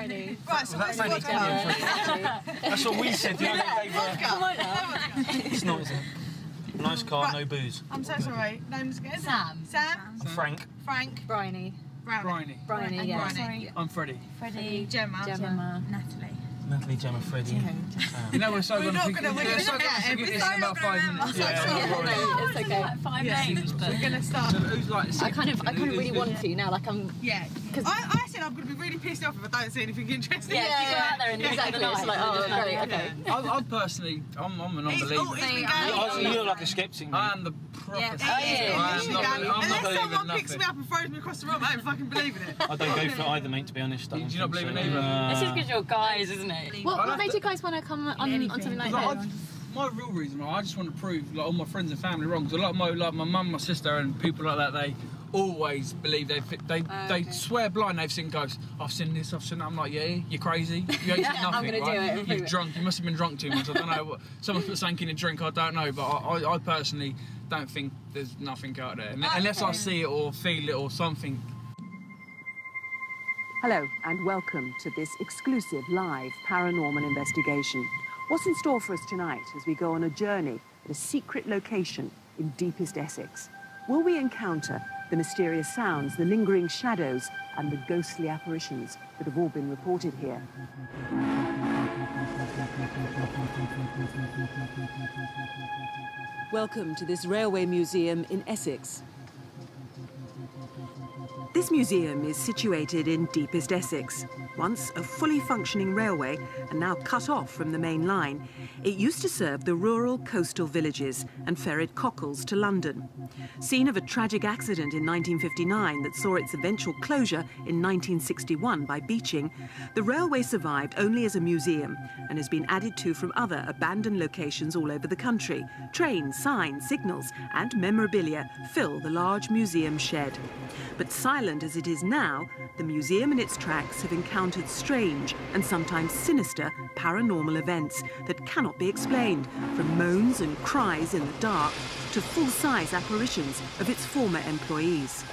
Bryony. Right, so what's vodka? That's what we said. Yeah, Come on now. it's not, is it? Nice car, no booze. I'm so sorry. Name's again? Sam. Sam? I'm Frank. Frank. Bryony. Brownie. Bryony, yeah. Sorry. I'm Freddie. Freddie. Gemma. Natalie. Natalie, Gemma, Freddie. You know, we're so We're going to not gonna forget this in about 5 minutes. It's okay. Like 5 names, but we're gonna start. So who's like I kind of really want to now. Like I'm. Yeah. I said I'm gonna be really pissed off if I don't see anything interesting. Yeah, you go out there and exactly. It's like, oh, great, okay. I personally, I'm a non-believer. You look like a skeptic, I am the proper skeptic. Unless someone picks me up and throws me across the room, I don't fucking believe in it. I don't go for it either, mate, to be honest. Do you not believe in either? It's just because you're guys, isn't it? What made you guys want to come on something like that? My real reason, I just want to prove like all my friends and family wrong. Because a lot of my mum, my sister, and people like that, they always believe they swear blind they've seen ghosts. I've seen this, I've seen that. I'm like, yeah, you're crazy. You ain't seen nothing. I'm gonna right? do it. You've drunk. You must have been drunk too much. I don't know. What, someone put something in a drink. I don't know. But I personally don't think there's nothing out there unless I see it or feel it or something. Hello and welcome to this exclusive live paranormal investigation. What's in store for us tonight as we go on a journey at a secret location in deepest Essex? Will we encounter the mysterious sounds, the lingering shadows and the ghostly apparitions that have all been reported here? Welcome to this railway museum in Essex. This museum is situated in deepest Essex. Once a fully functioning railway and now cut off from the main line, it used to serve the rural coastal villages and ferried cockles to London. Scene of a tragic accident in 1959 that saw its eventual closure in 1961 by beaching, the railway survived only as a museum and has been added to from other abandoned locations all over the country. Trains, signs, signals and memorabilia fill the large museum shed. But silent as it is now, the museum and its tracks have encountered strange and sometimes sinister paranormal events that cannot be explained, from moans and cries in the dark to full-size apparitions of its former employees.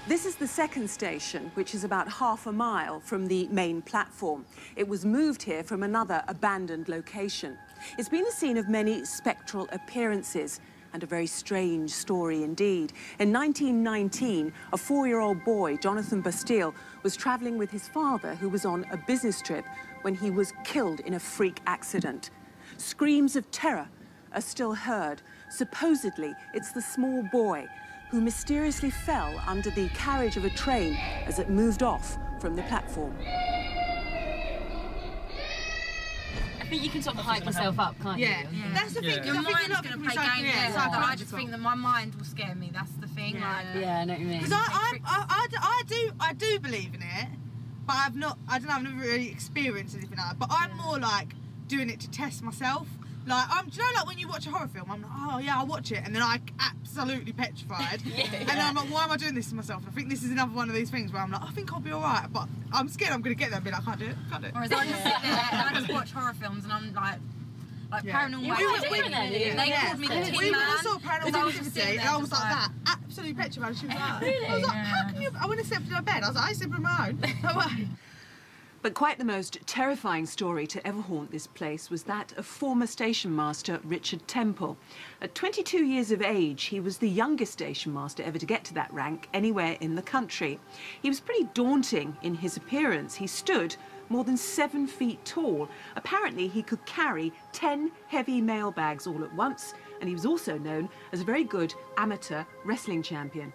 This is the second station, which is about half a mile from the main platform. It was moved here from another abandoned location. It's been the scene of many spectral appearances, and a very strange story indeed. In 1919, a 4-year-old boy, Jonathan Bastille, was travelling with his father, who was on a business trip, when he was killed in a freak accident. Screams of terror are still heard. Supposedly, it's the small boy who mysteriously fell under the carriage of a train as it moved off from the platform. I think you can sort of hype yourself up, can't you? Yeah, that's the thing. Your mind's going to play games. I just think that my mind will scare me. That's the thing. Yeah, I know what you mean. Because I do believe in it, but I've never really experienced anything like that. But I'm more like doing it to test myself. Like, do you know, like when you watch a horror film, I'm like, oh yeah, I'll watch it, and then I'm absolutely petrified. And then I'm like, why am I doing this to myself? And I think this is another one of these things where I'm like, I think I'll be alright, but I'm scared I'm going to get there and be like, I can't do it, can't do it. Whereas I just sit there and I just watch horror films and I'm like Paranormal. They called me the Tin We Man. saw Paranormal Activity, and I was like that, absolutely petrified. She was like, Really? I was like, how can you? I went and slept in her bed. I was like, I slept in my own. No way. But quite the most terrifying story to ever haunt this place was that of former station master Richard Temple. At 22 years of age, he was the youngest station master ever to get to that rank anywhere in the country. He was pretty daunting in his appearance. He stood more than 7 feet tall. Apparently, he could carry 10 heavy mailbags all at once, and he was also known as a very good amateur wrestling champion.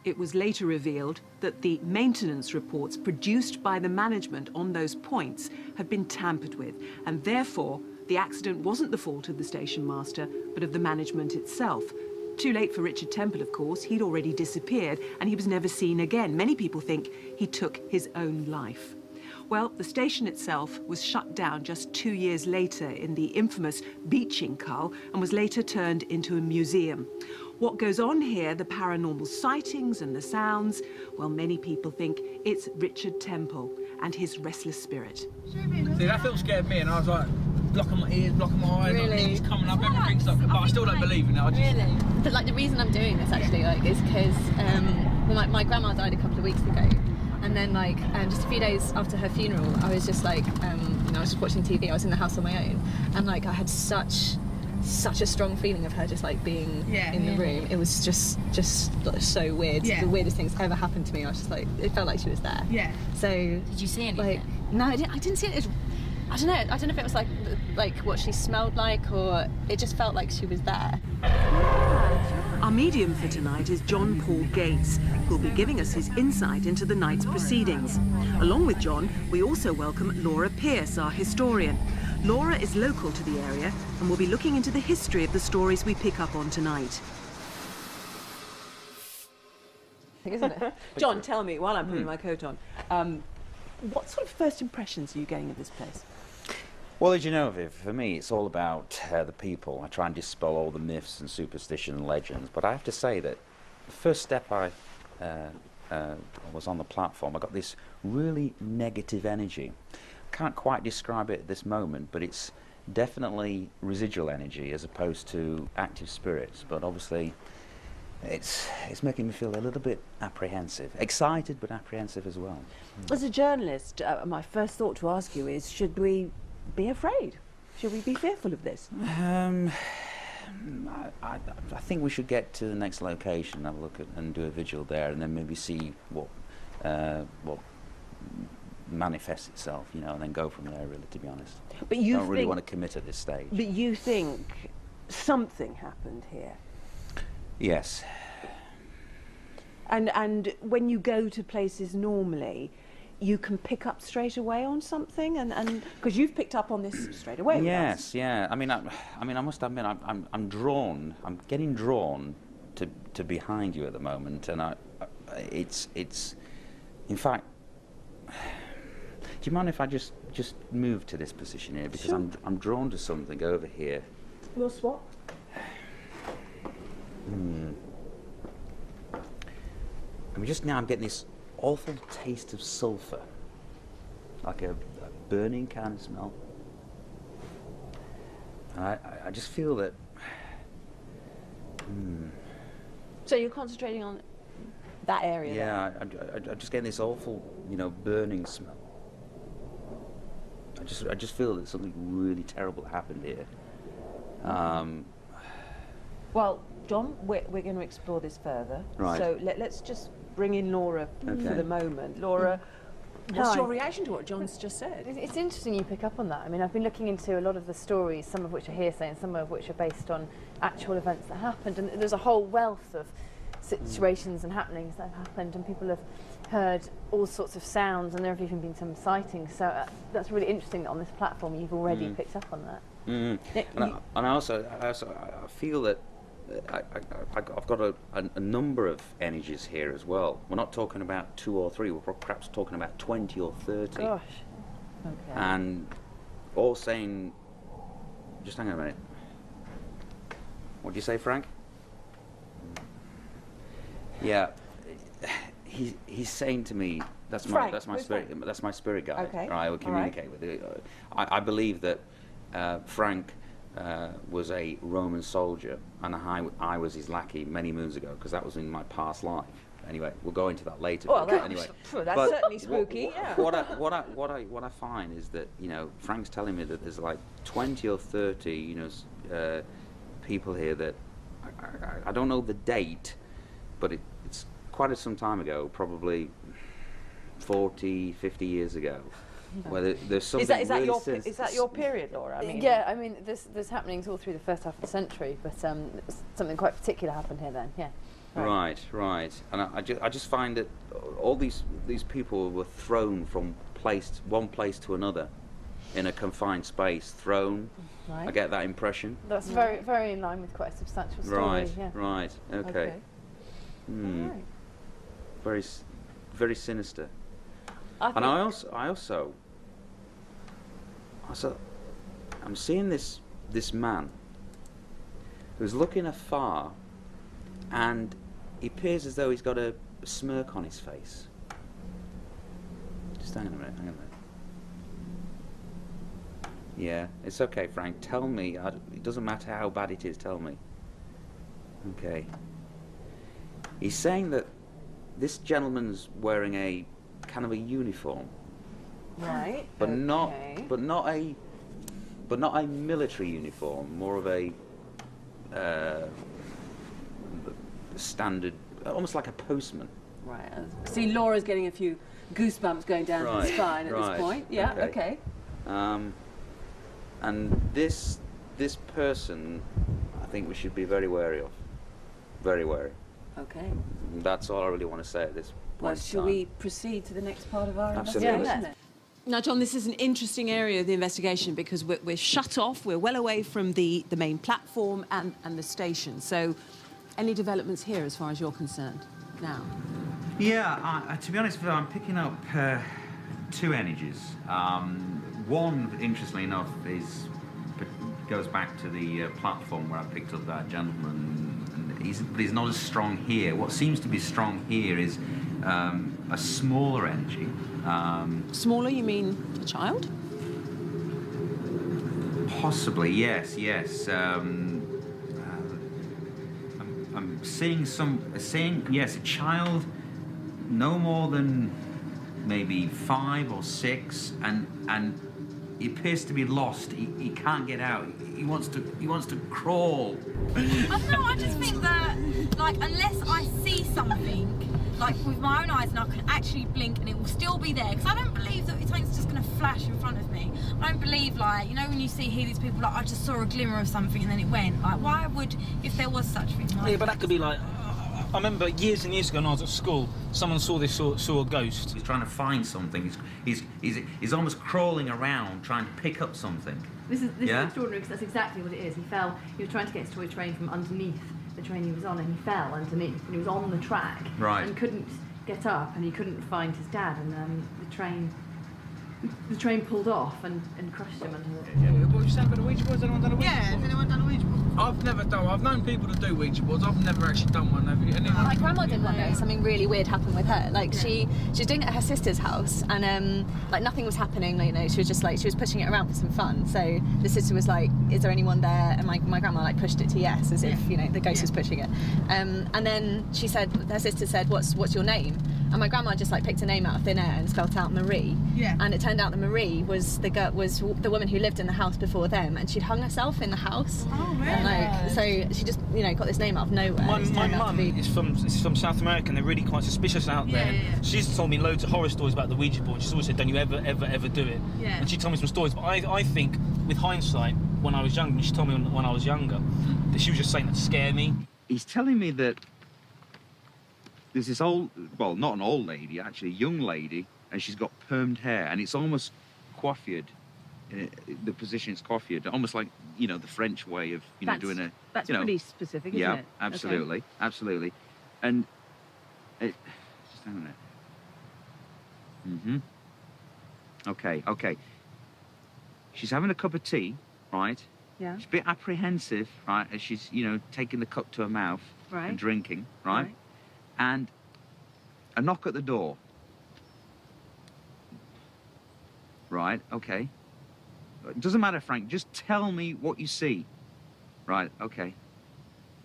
It was later revealed that the maintenance reports produced by the management on those points had been tampered with, and therefore the accident wasn't the fault of the station master, but of the management itself. Too late for Richard Temple, of course. He'd already disappeared, and he was never seen again. Many people think he took his own life. Well, the station itself was shut down just 2 years later in the infamous beaching cull and was later turned into a museum. What goes on here, the paranormal sightings and the sounds, well, many people think it's Richard Temple and his restless spirit. See, that film scared me, and I was like, blocking my ears, blocking my eyes, Really? like, things coming up, everything's up, but I still don't believe in it. I just... Really? But like the reason I'm doing this actually, like, is because well, my grandma died a couple of weeks ago, And then like just a few days after her funeral, I was just like, I was just watching TV. I was in the house on my own, and like I had such a strong feeling of her just like being in the room. It was just so weird. The weirdest things ever happened to me. I was just like, it felt like she was there. Yeah. So did you see anything? Like, no, I didn't see it. I don't know. I don't know if it was like what she smelled like, or it just felt like she was there. Our medium for tonight is John Paul Gates, who'll be giving us his insight into the night's proceedings. Along with John, we also welcome Laura Pearce, our historian. Laura is local to the area and will be looking into the history of the stories we pick up on tonight. Isn't it? John, tell me, while I'm putting my coat on, what sort of first impressions are you getting of this place? Well, as you know, Viv, for me, it's all about the people. I try and dispel all the myths and superstition and legends. But I have to say that the first step I was on the platform, I got this really negative energy. Can't quite describe it at this moment, but it's definitely residual energy as opposed to active spirits. But obviously, it's making me feel a little bit apprehensive. Excited, but apprehensive as well. As a journalist, my first thought to ask you is, should we be afraid? Should we be fearful of this? I think we should get to the next location, have a look at and do a vigil there, and then maybe see what manifests itself, you know, and then go from there. Really, to be honest, but you don't really want to commit at this stage. But you think something happened here? Yes. And when you go to places normally, you can pick up straight away on something, and because you've picked up on this straight away. Yes, yeah. I mean, I must admit, I'm drawn. I'm getting drawn to behind you at the moment, and it's. In fact, do you mind if I just move to this position here, because sure. I'm drawn to something over here. We'll swap. I mean, just now I'm getting this awful taste of sulphur, like a burning kind of smell. And I just feel that. So you're concentrating on that area? Yeah, I'm just getting this awful, you know, burning smell. I just feel that something really terrible happened here. Well, John, we're going to explore this further. Right. So let's just bring in Laura for the moment. Laura, what's your reaction to what John's just said? It's interesting you pick up on that. I mean, I've been looking into a lot of the stories, some of which are hearsay and some of which are based on actual events that happened, and there's a whole wealth of situations and happenings that have happened, and people have heard all sorts of sounds, and there have even been some sightings. So that's really interesting that on this platform you've already picked up on that. And I also feel that I've got a number of energies here as well. We're not talking about 2 or 3, we're perhaps talking about 20 or 30. Gosh. Okay. And all saying, just hang on a minute. What do you say, Frank? Yeah, he's saying to me, that's my spirit guide. Okay. Right, I will communicate with it. I believe that Frank was a Roman soldier, and I was his lackey many moons ago, because that was in my past life. Anyway, we'll go into that later. Well, anyway, that's certainly spooky. What I find is that, you know, Frank's telling me that there's like 20 or 30, you know, people here that I don't know the date, but it's quite some time ago, probably 40, 50 years ago. Where there's something is that your period, Laura? I mean, yeah, I mean, there's happenings all through the first half of the century, but something quite particular happened here then. Yeah. Right. And I just find that all these people were thrown from one place to another in a confined space. Thrown. Right. I get that impression. That's very, very in line with quite a substantial story. Right. Okay. Right. Very sinister. And I also I'm seeing this man who's looking afar, and he appears as though he's got a smirk on his face. Just hang on a minute. Yeah, it's okay, Frank. Tell me. It doesn't matter how bad it is. Tell me. Okay. He's saying that this gentleman's wearing a kind of a uniform. Right. But okay. not a military uniform. More of a standard, almost like a postman. Right. See, Laura's getting a few goosebumps going down her spine at this point. Yeah. Okay. And this person, I think we should be very wary of. Very wary. Okay. And that's all I really want to say at this point. Well, shall we proceed to the next part of our Absolutely. investigation? Now, John, this is an interesting area of the investigation because we're shut off, we're well away from the main platform and the station. So, any developments here as far as you're concerned now? Yeah, to be honest with you, I'm picking up two energies. One, interestingly enough, goes back to the platform where I picked up that gentleman. And he's not as strong here. What seems to be strong here is a smaller energy. Smaller, you mean a child? Possibly, yes. I'm seeing yes, a child, no more than maybe 5 or 6, and he appears to be lost. He can't get out. He wants to crawl. I don't know. I just think that, like, unless I see something, like with my own eyes, and I can actually blink and it will still be there, because I don't believe that something's just going to flash in front of me. I don't believe, like, you know, when you hear these people like, I just saw a glimmer of something and then it went. Like, why would, if there was such thing? Like, yeah, but that could be like. I remember years and years ago when I was at school, someone saw a ghost. He's trying to find something. He's almost crawling around trying to pick up something. This is extraordinary because that's exactly what it is. He was trying to get his toy train from underneath the train he was on, and he fell underneath, and he was on the track and couldn't get up, and he couldn't find his dad, and the train pulled off and crushed him under the... What were you saying about the Ouija boards? Has anyone done a Ouija board? Yeah, has anyone done a Ouija board? I've never done one. I've known people to do Ouija boards. I've never actually done one. Have you? Anyone? My grandma did one though. Something really weird happened with her. Like she was doing it at her sister's house, and like nothing was happening. Like, you know, she was pushing it around for some fun. So the sister was like, "Is there anyone there?" And my grandma like pushed it to yes, as if you know the ghost was pushing it. And then her sister said, "What's your name?" And my grandma just like picked a name out of thin air and spelled out Marie. Yeah. And it turned out that Marie was the woman who lived in the house before them, and she'd hung herself in the house. Oh, really? And like, so she just, you know, got this name out of nowhere. My mum is from South America, and they're really quite suspicious out there. Yeah. She's told me loads of horror stories about the Ouija board. She's always said, "Don't you ever do it." Yeah. And she told me some stories, but I think, with hindsight, when I was younger, she told me when I was younger, that she was just saying that to scare me. He's telling me that there's this old, well, not an old lady, actually, a young lady, and she's got permed hair, and it's almost coiffured. The position is coiffured, almost like, you know, the French way of, you know, doing a... That's you know, pretty specific, isn't it? Yeah, absolutely, okay. Absolutely. And just hang on a minute. Okay. She's having a cup of tea, right? Yeah. She's a bit apprehensive, right, as she's, you know, taking the cup to her mouth and drinking, right? And a knock at the door. Right, okay. It doesn't matter, Frank, just tell me what you see. Right, okay.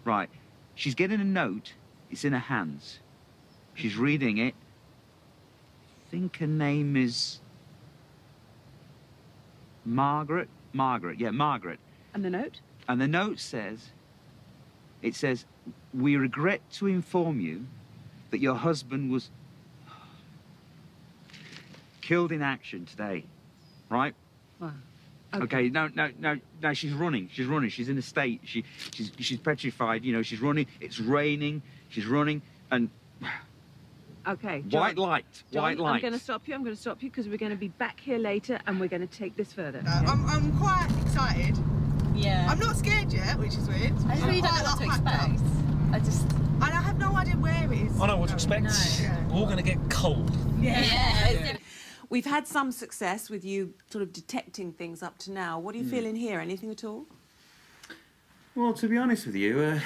Right, she's getting a note, it's in her hands. She's reading it. I think her name is... Margaret? Margaret. And the note? And the note says, it says, "We regret to inform you that your husband was killed in action today." Right? Wow. Okay, no, she's running. She's in a state. She's petrified, you know, she's running. It's raining. She's running and okay. John, white light. I'm going to stop you because we're going to be back here later and we're going to take this further. I'm quite excited. Yeah. I'm not scared yet, which is weird. I really don't know what to expect. And I have no idea where it is. I know what to expect. No. We're all going to get cold. Yeah. We've had some success with you sort of detecting things up to now. What do you feel in here? Anything at all? Well, to be honest with you,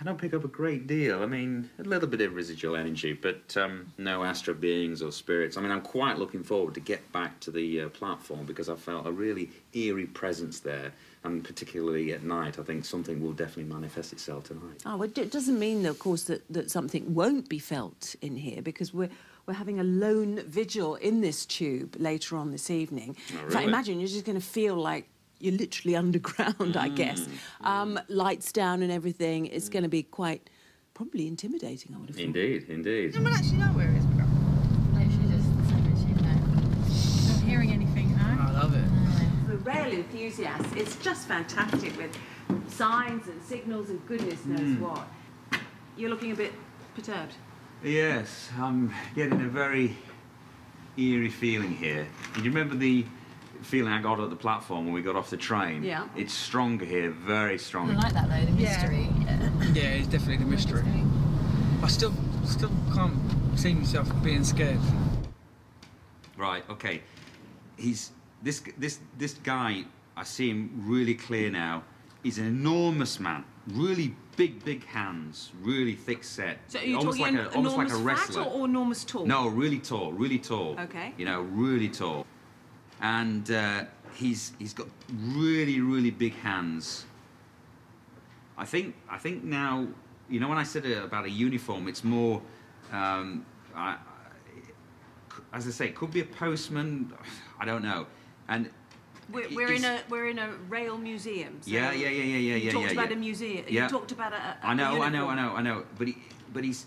don't pick up a great deal. I mean, a little bit of residual energy, but no astral beings or spirits. I mean, I'm quite looking forward to get back to the platform because I felt a really eerie presence there, and particularly at night, I think something will definitely manifest itself tonight. Oh, well, it doesn't mean, of course, that something won't be felt in here, because we're having a lone vigil in this tube later on this evening. Oh, really? In fact, imagine you're just going to feel like you're literally underground, I guess. Lights down and everything. It's going to be quite, probably intimidating, I would have thought. Indeed, indeed. No one actually know where it is, but Literally just the secret, not hearing anything, no? I love it. For rail enthusiasts, it's just fantastic with signs and signals and goodness knows what. You're looking a bit perturbed. Yes, I'm getting a very eerie feeling here. Do you remember the feeling I got at the platform when we got off the train? Yeah. It's stronger here, very strong. I like that though, the mystery. Yeah, it's definitely the mystery. I still can't see myself being scared. Right, okay. He's this guy, I see him really clear now. He's an enormous man, really big hands, really thick set. So are you almost talking like almost like a enormous wrestler. fat or enormous tall? No, really tall, really tall. Okay. You know, really tall. And he's got really big hands. I think now, you know, when I said about a uniform, it's more, as I say, it could be a postman. I don't know. And we're in a rail museum. So yeah. You talked about a museum. Yeah. You talked about a I know. uniform. But he's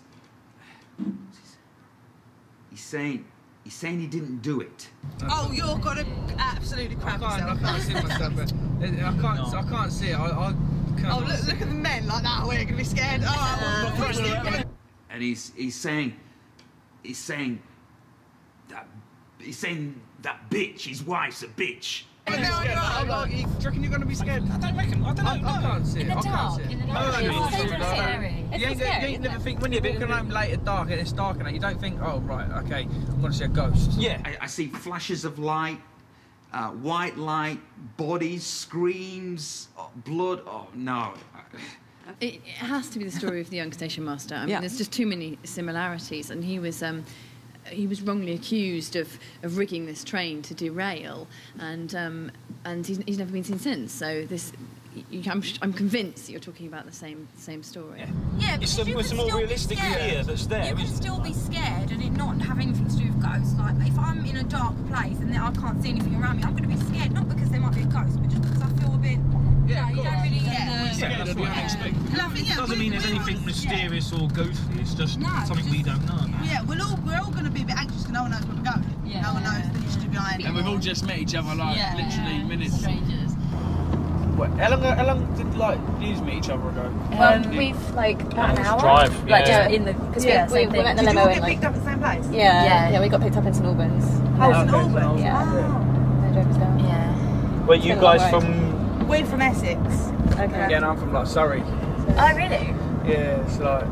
saying he didn't do it. oh, you're gonna absolutely crap I yourself. can't see myself, but I can't see it. I can't. Oh, look at the men like that. We're gonna be scared. Oh, And he's saying that bitch, his wife's a bitch. Do you reckon you're going to be scared? I don't reckon. I don't know. I can't see it. In the I can't dark, see it. in the dark. No, It's so no, scary. You ain't never think, when you're walking home late at dark and it's dark and that, you don't think, oh, right, okay, I'm going to see a ghost. Yeah. I see flashes of light, white light, bodies, screams, blood. Oh no. It has to be the story of the young station master. I mean, there's just too many similarities, and he was wrongly accused of rigging this train to derail, and he's never been seen since. So this, I'm convinced that you're talking about the same story. Yeah, It's because a more realistic fear that's there. You can still be scared and it not have anything to do with ghosts. Like, if I'm in a dark place and I can't see anything around me, I'm going to be scared, not because there might be a ghost, but just because I feel a bit, you don't really get That's what I expect. It doesn't mean there's anything mysterious or ghostly. It's just something we don't know. Yeah, we're all going to be a bit anxious because no one knows where we're going. Yeah. No one knows the history behind it. And we've all just met each other, like, literally minutes. Strangers. What, how long did, like, you meet each other ago? We've like about an hour. Drive, Like yeah. in the because Yeah, we met the Did you limo all in get like picked up at the same place? yeah, we got picked up in St Albans. Oh, St Albans? Yeah. Oh. They drove us down. Yeah. Were you It's been a long guys ride. from? We're from Essex. Okay. Again, I'm from, like, Surrey. Oh really? Yeah, it's like...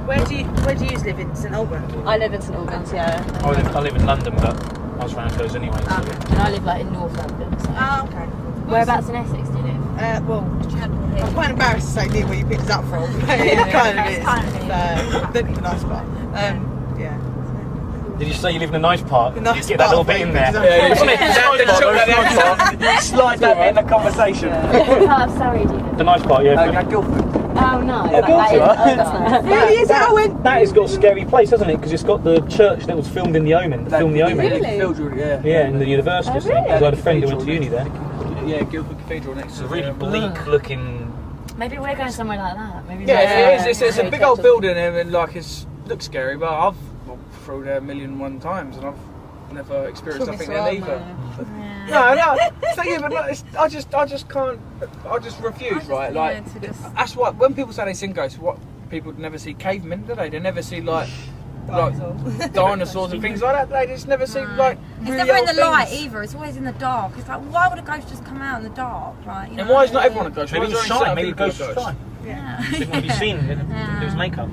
Where do you live in St Albans? I live in St Albans, yeah. I live in London, but I was around those anyway. So. And I live like in North London. So. Oh, okay. Whereabouts in Essex do you live? Well, I'm quite embarrassed to say near where you picked us up from. It kind of is. That'd be a nice spot. Yeah. Did you say you live in a nice part? Nice Get that little part, bit in thank there. you. Slide that in the conversation. What part of Surrey do you live? The nice part, yeah. Guildford. Oh no. Guildford? That's nice. Really is Owen? That has got a scary place, hasn't it? Because it's got the church that was filmed in The Omen. Filmed The Omen. Really? Yeah, in the university. Oh, really? I had a friend who went to uni there. Yeah, Guildford Cathedral next It's to a really bleak looking. Maybe we're going somewhere like that. Maybe Yeah, it is. It's a big old building and like it looks scary, but I've walked through there 1,001 times and I've never experienced nothing there either. No, it's not even. I just can't. I just refuse, right? Like that's what when people say they see ghosts. What people never see cavemen, do they? They never see like dinosaurs and things like that. They just never see like. It's really never in old the light things. either. It's always in the dark. It's like, why would a ghost just come out in the dark, right? You And know? why is not everyone a ghost? Maybe Why it's is there only shy. certain Maybe people ghosts a ghost? shy. Yeah. Didn't want to be seen. It was makeup.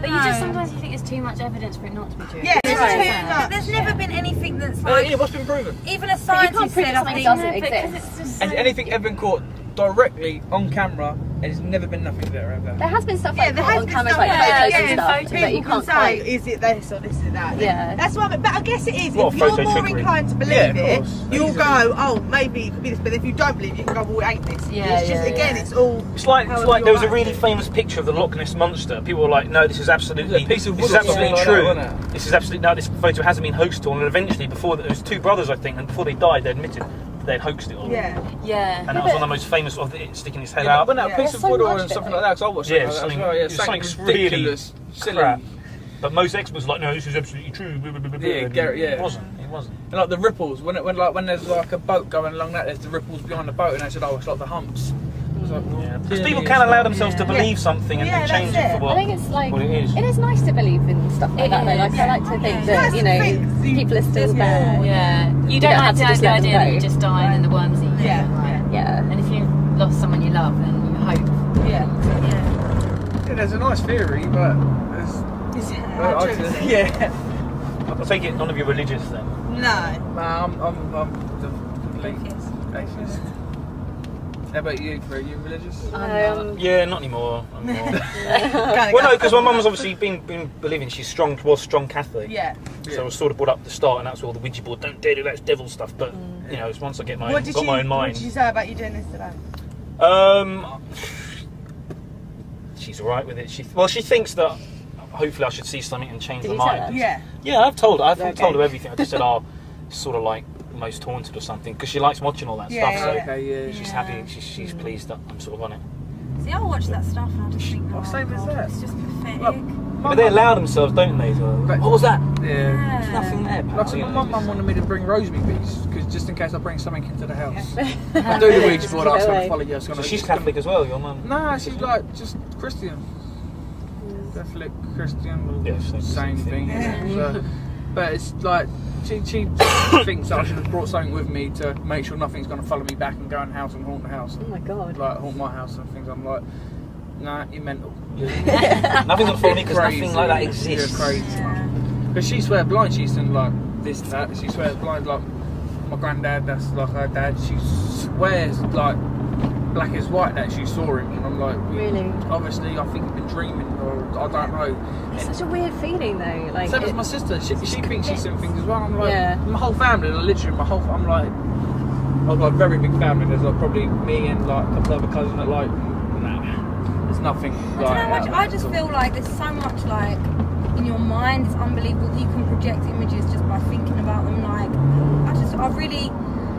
But you just sometimes you think there's too much evidence for it not to be true. Yeah, There's, right. but there's never been anything that's like. Yeah, what's been proven? Even a scientist said, I think. doesn't exist. And anything ever been caught directly on camera, and there's never been nothing there ever. There has been stuff like there has on been cameras, stuff like photos and stuff, but you people can't say, quite. is it this or this or that? Yeah. That's what. But I guess it is. What If you're photo more trickery? inclined to believe Yeah, of it, course. you'll Easily. go, oh, maybe it could be this. But if you don't believe it, you can go, well, it ain't this. Yeah, It's just yeah, again, yeah. it's all. It's like however there was a you're really right. famous picture of the Loch Ness monster. People were like, no, this is absolutely, It's a piece of this is wood or absolutely something true. like that, wasn't it? This is absolutely no. This photo hasn't been hoaxed on. And eventually, before there was two brothers, I think, and before they died, they admitted they'd hoaxed it all. Yeah. Yeah. And that was one of the most famous of it sticking his head Yeah, out. but when that piece There's of so wood or much of something it. like that, because I watched Yeah, it like that as something- well. Yeah, it's something really ridiculous, silly. crap. But most experts were like, no, this is absolutely true. Yeah, And Garrett, yeah. It wasn't. It wasn't. And like the ripples, when there's like a boat going along that, there's the ripples behind the boat, and they said, oh, it's like the humps. It's like, Yeah. Because people can allow themselves to believe something and Yeah, change that's it it. for I think it's like what it is. it is nice to believe in stuff like that. Though. Like I like to think that people are still there. Yeah. You don't don't have have to to just the let them idea that go. you're just dying in the onesie. Yeah. Yeah. And if you lost someone you love, then you hope. Yeah. yeah, there's a nice theory, but yeah. I take it none of you religious then. No. Nah, I'm the complete atheist. How about you? Are you religious? Yeah, not anymore. Kinda Well, no, go. because my mum was obviously been believing was strong Catholic. Yeah. So I was sort of brought up at the start, and that's all the Ouija board. Don't dare do that, it's devil stuff. But you know, it's once I get my What did got my own What mind. did you say about you doing this today? She's all right with it. She thinks that hopefully I should see something and change Did my you tell mind. her? Yeah. Yeah, I've told her. I've Okay. told her everything. I just said, oh, sort of like Most Haunted or something, because she likes watching all that Yeah, stuff. So yeah. Okay, yeah. she's happy. She's pleased that I'm sort of on it. See, I watch that stuff and I just think, oh, same as God, that. it's just pathetic. Look, But they allow themselves, don't they? So, But- what was that? Yeah. There's nothing there. Pal. Like, so You my know, mum wanted me to bring rosemary beads, because just in case I bring something into the house. I do the Ouija board, I was going to follow you. So she's Catholic as well, your mum? Nah, she's like just Christian. Catholic, Christian, Yeah, same thing. Yeah. So, but it's like she thinks that I should have brought something with me to make sure nothing's going to follow me back and go in the house and haunt the house. Oh my god. Like haunt my house and things. I'm like, nah, you're mental. Nothing's gonna follow me because Crazy. nothing like that You're exists. crazy. Because she swears blind. She's in like this, that. She swears blind like my granddad. That's like her dad. She swears like black as white that she saw him, and I'm like, Really? Obviously, I think you've been dreaming, or I don't know. It's such a weird feeling though. Like Same as my sister. She thinks she's seen things as well. I'm like, Yeah. my whole family, literally my whole. I'm like, I've got a very big family. There's like probably me and like a couple other cousins that like, nah, there's nothing. I don't know, I just feel like there's so much like in your mind, it's unbelievable that you can project images just by thinking about them. Like,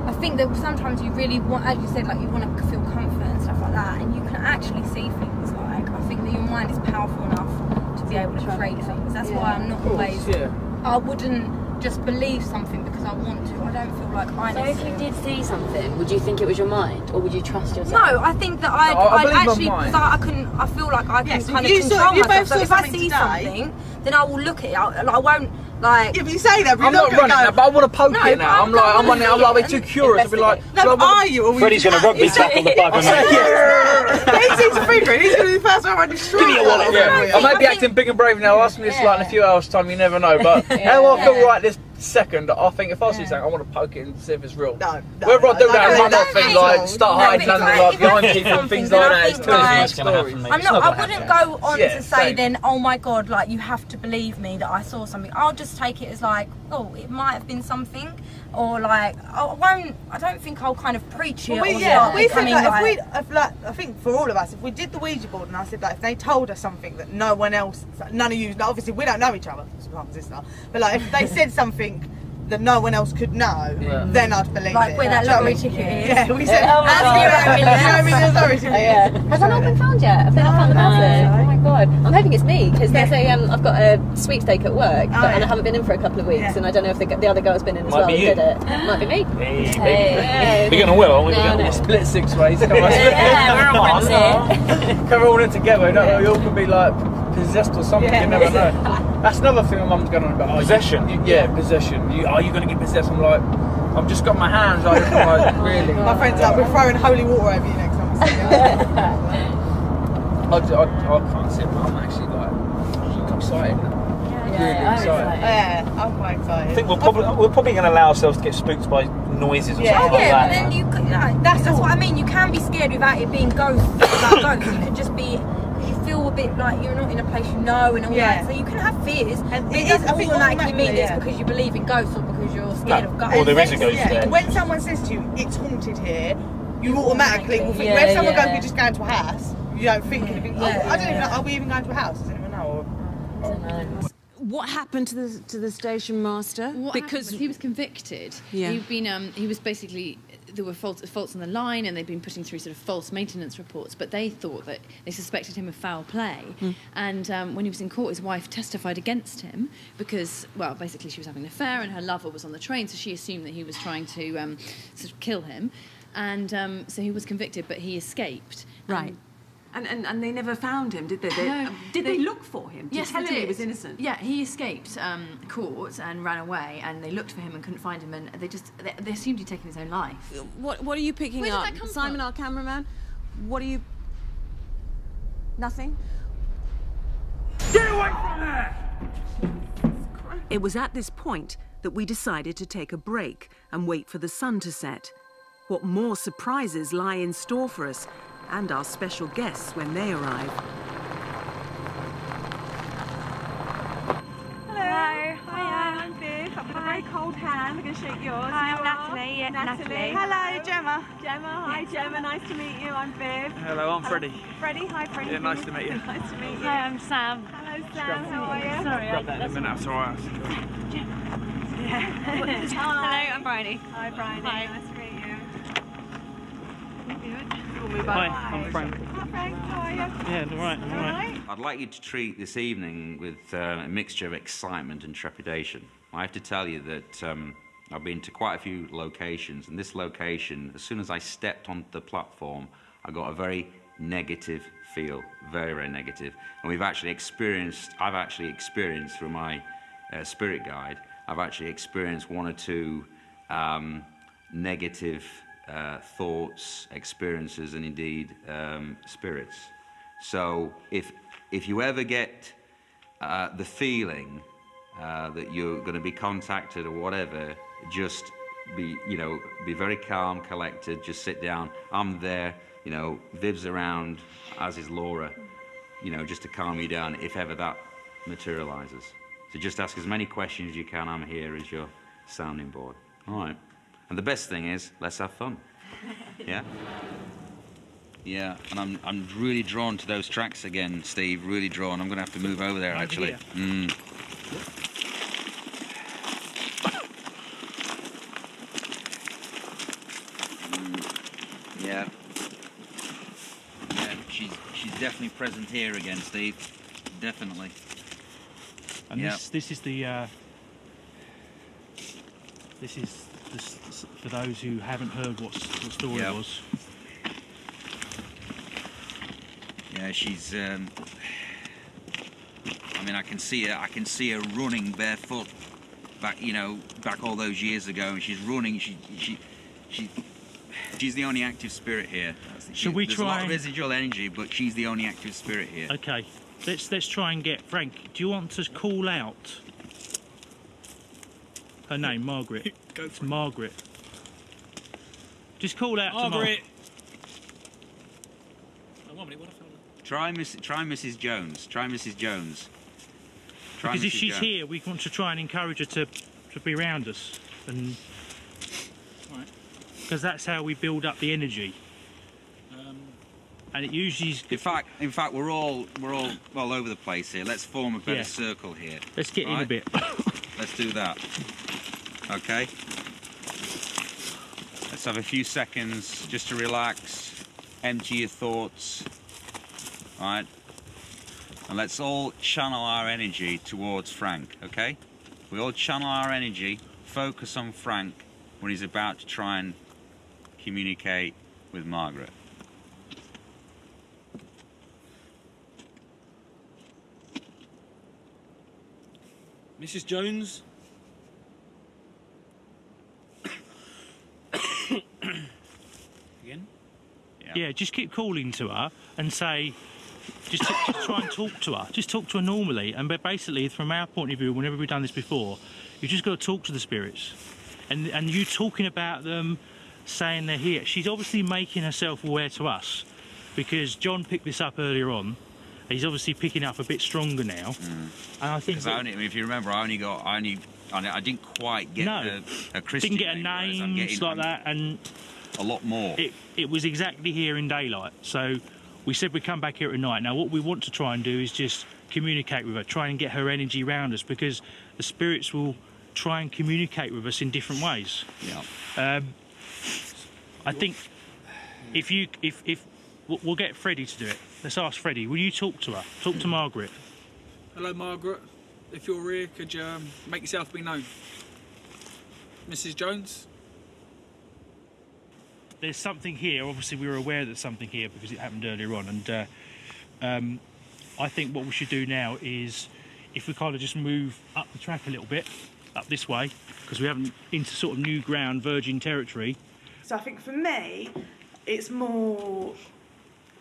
I think that sometimes you really want, as you said, like you want to feel comfort and stuff like that, and you can actually see things. Like, I think that your mind is powerful enough to be able to create things. That's why I'm not always. Yeah. I wouldn't just believe something because I want to. I don't feel like I So need if to. you did see something, would you think it was your mind, or would you trust yourself? No, I think that I I'd believe my actually, mind. because I couldn't, I feel like I can Yeah, so kind of you saw- control you both myself. So saw if I something see today. something, then I will look at it. I won't, like... Yeah, but you say that, but I'm you're not not running going to that, go. but I want to poke No, it now. but I'm like, I'm I'm too curious. I'll be like, No, well, but are you? Or will Freddie's you gonna rugby tackle the bugger. He sees a figure, he's going to be the first one I destroy. Give me your wallet. yeah. I might be acting big and brave now. Ask me this like in a few hours' time. You never know. But how I feel right this second, I think if I see something, I want to poke it and see if it's real. No, Whether I do that and run no, off and no, like start no, hiding but under if like I behind see people and something, things then like I that, it's think, too like- It's gonna happen, mate. I'm It's not, not I gonna wouldn't happen. go on Yeah, to say same. then, oh my God, like you have to believe me that I saw something. I'll just take it as like, oh, it might have been something, or like, I don't think I'll kind of preach it. Well, or we start think becoming like, I think for all of us, if we did the Ouija board and I said like if they told us something that no one else, none of you, like, obviously we don't know each other, it's my sister, but like if they said something that no one else could know, then I'd believe like it. where that Do you know lottery what I mean? ticket is. Yeah, we said. Oh my God. You know what I mean? There's lottery ticket. Has that not been found yet? Have they not found the person? Oh my god! I'm hoping it's me because there's a I've got a sweepstake at work, and I haven't been in for a couple of weeks, and I don't know if the other girl's been in as Might well. be And you. did it? Might be me. Hey, Hey. baby. We're gonna will, aren't we? No, no. split 6 ways. Come on, Yeah, we're all friends here. come all in together. You don't know, you all could be like possessed or something. You never know. That's another thing my mum's going on about. Possession? Possession. Are you going to get possessed? I'm like, I've just got my hands. I'm like, really? My friend's like, we're throwing holy water over you next time we see you. I can't see it, but I'm actually like excited. Really excited. Yeah, I'm quite excited. I think we're probably going to allow ourselves to get spooked by noises or Yeah. something like Yeah, that. but then you that's what I mean. You can be scared without it being ghosts. Ghosts. You can just be. You feel a bit like you're not in a place you know and all that. So you can have fears. And it it doesn't is, I think, automatically mean automatically, it's because you believe in ghosts or because you're scared of ghosts. Or there is a ghost yeah, there. when someone says to you, it's haunted here, you automatically will think, Yeah, when someone yeah. goes, we're just going to a house, you don't think anything, oh, Yeah, I don't even know, yeah. are we even going to a house? Does anyone know? I don't know. What happened to the station master? What happened was he was convicted. Yeah. He'd been, he was basically, there were faults on the line, and they'd been putting through sort of false maintenance reports. But they thought that they suspected him of foul play. And when he was in court, his wife testified against him because, well, basically she was having an affair, and her lover was on the train, so she assumed that he was trying to sort of kill him. And so he was convicted, but he escaped. Right. And they never found him, did they? No, did they look for him? Yes, tell they him he did. was innocent? Yeah, he escaped court and ran away, and they looked for him and couldn't find him, and they assumed he'd taken his own life. What are you picking Where did up? that come Simon, from? our cameraman, what are you... Nothing? Get away from there! It was at this point that we decided to take a break and wait for the sun to set. What more surprises lie in store for us and our special guests when they arrive. Hello. Hiya. I'm Viv. I've got a very cold hand. I'm going to shake yours. Hi, I'm Natalie. Yeah, Natalie. Hello, Gemma. Gemma. Hi, Gemma. Nice to meet you. I'm Viv. Hello, I'm Freddie. Freddie. Hi, Freddie. Yeah, nice to meet you. Nice to meet you. Hi, I'm Sam. Hello, Sam. How are you? Sorry, Grab that in a minute, that's all right. Hello, I'm Bryony. Hi, Brian. Hi. Nice to meet you. Hi, I'm Frank. Hi, Frank. How are you? Yeah, all right, all right. I'd like you to treat this evening with a mixture of excitement and trepidation. I have to tell you that I've been to quite a few locations, and this location, as soon as I stepped onto the platform, I got a very negative feel, very, very negative. And I've actually experienced through my spirit guide, I've actually experienced one or two negative thoughts, experiences, and indeed spirits. So if you ever get the feeling that you're going to be contacted or whatever, just be very calm, collected. Just sit down. I'm there. Viv's around, as is Laura. Just to calm you down if ever that materializes. So just ask as many questions as you can. I'm here as your sounding board. All right. And the best thing is, let's have fun. Yeah? Yeah, and I'm really drawn to those tracks again, Steve, really drawn. I'm going to have to move over there, actually. Yeah. Yeah, she's definitely present here again, Steve. Definitely. And this is the for those who haven't heard what story it was. Yeah, she's. I mean, I can see her running barefoot back, back all those years ago, and she's running. She's the only active spirit here. Should we There's try a lot of residual energy, but she's the only active spirit here. Okay, let's try and get Frank. Do you want to call out her name, Margaret? It's Margaret. Just call out Margaret. To Margaret. Try Mrs. Jones. Try Mrs. Jones. Try Because if Mrs. she's Jones. here, we want to try and encourage her to be around us, and because that's how we build up the energy. And it usually is... In fact, we're all over the place here. Let's form a better circle here. Let's get in a bit. Let's do that. Okay. Let's have a few seconds just to relax, empty your thoughts. All right. And let's all channel our energy towards Frank. Okay. We all channel our energy, focus on Frank when he's about to try and communicate with Margaret. Mrs. Jones? Again? Yeah, just keep calling to her and say, just try and talk to her. Just talk to her normally. And but basically, from our point of view, whenever we've done this before, you've just got to talk to the spirits. and you talking about them, saying they're here. She's obviously making herself aware to us, because John picked this up earlier on. He's obviously picking up a bit stronger now, and I think. Because if you remember, I didn't quite get a Christian. Didn't get a name like that, and a lot more. It was exactly here in daylight. So we said we'd come back here at night. Now what we want to try and do is just communicate with her, try and get her energy around us, because the spirits will try and communicate with us in different ways. Yeah. I think if we'll get Freddie to do it. Let's ask Freddie. Will you talk to her? Talk to Margaret. Hello, Margaret. If you're here, could you make yourself be known? Mrs. Jones? There's something here. Obviously, we were aware there's something here because it happened earlier on. And I think what we should do now is, if we kind of just move up the track a little bit, up this way, because we haven't into sort of new ground, virgin territory. So I think for me, it's more,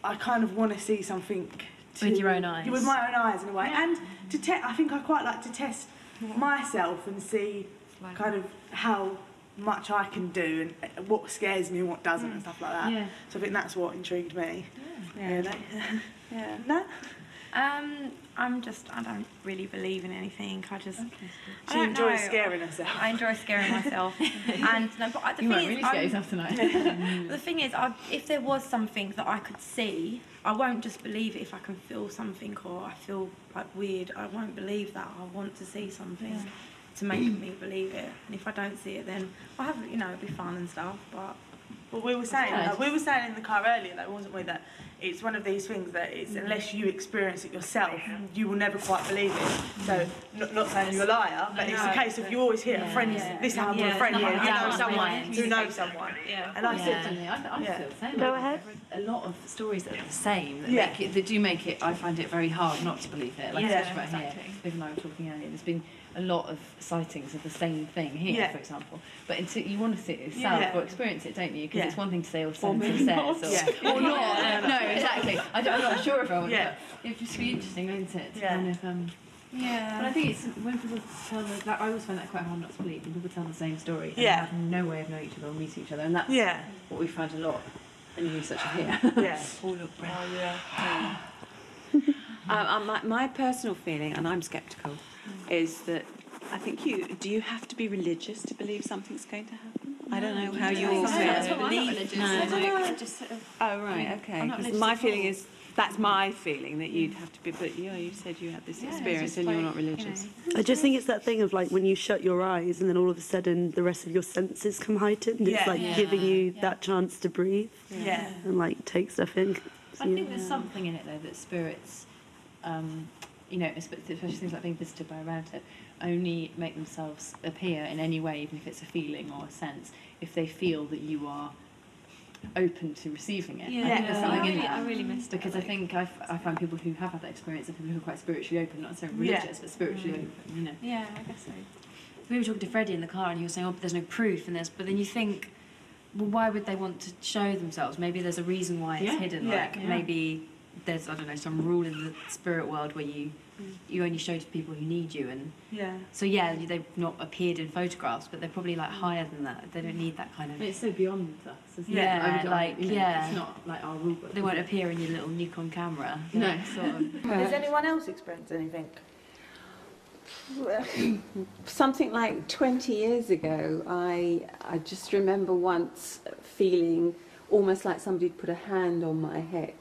I kind of want to see something with your own eyes. With my own eyes in a way. And I think I quite like to test myself and see kind of how much I can do and what scares me and what doesn't and stuff like that. Yeah. So I think that's what intrigued me. Yeah. Yeah. No? I don't really believe in anything. She enjoys scaring herself. I enjoy scaring myself. And but the You thing won't is, really scare yourself tonight. the thing is, if there was something that I could see, I won't just believe it if I can feel something or I feel like weird. I won't believe that. I want to see something to make me believe it. And if I don't see it, then I have, it'll be fun and stuff. But we were saying in the car earlier, though, wasn't we, that it's one of these things that it's unless you experience it yourself, you will never quite believe it. So, not saying you're a liar, but it's a case of you always hear a friend, this happened to a friend, you know someone who knows someone. And I said, I feel the same. Go ahead. A lot of stories that are the same that do make it. I find it very hard not to believe it. Like especially right here, Viv and I were talking earlier. There's been a lot of sightings of the same thing here, for example. But until you want to see it yourself or experience it, don't you? Because it's one thing to say, "Oh, sense says," or not. No, exactly. I'm not sure if I would. But it'd just be interesting, wouldn't it? To kind of, But I think it's when people tell I always find that quite hard not to believe when people tell the same story and have no way of knowing each other or meeting each other, and that's what we find a lot in research here. All look my personal feeling, and I'm sceptical, is that I think do you have to be religious to believe something's going to happen? I don't know how you all feel. Oh right, okay. My feeling is that's my feeling that you'd have to be. But you said you had this experience and you're not religious. I just think it's that thing of like when you shut your eyes and then all of a sudden the rest of your senses come heightened. It's like giving you that chance to breathe. And like take stuff in. I think there's something in it though that spirits, especially things like being visited by a relative, only make themselves appear in any way, even if it's a feeling or a sense, if they feel that you are open to receiving it. I think there's something in that. I really missed it. Because I think I find people who have had that experience are people who are quite spiritually open, not necessarily religious, but spiritually open, Yeah, I guess so. We were talking to Freddie in the car and he was saying, but there's no proof in this. But then you think, well, why would they want to show themselves? Maybe there's a reason why it's hidden. Maybe there's, I don't know, some rule in the spirit world where you only show to people who need you, and so they've not appeared in photographs, but they're probably like higher than that. They don't need that kind of. It's so beyond us, isn't it? It's not like our rule book. They won't appear in your little Nikon camera. No, sort of. Has anyone else experienced anything? Something like 20 years ago, I just remember once feeling almost like somebody put a hand on my head.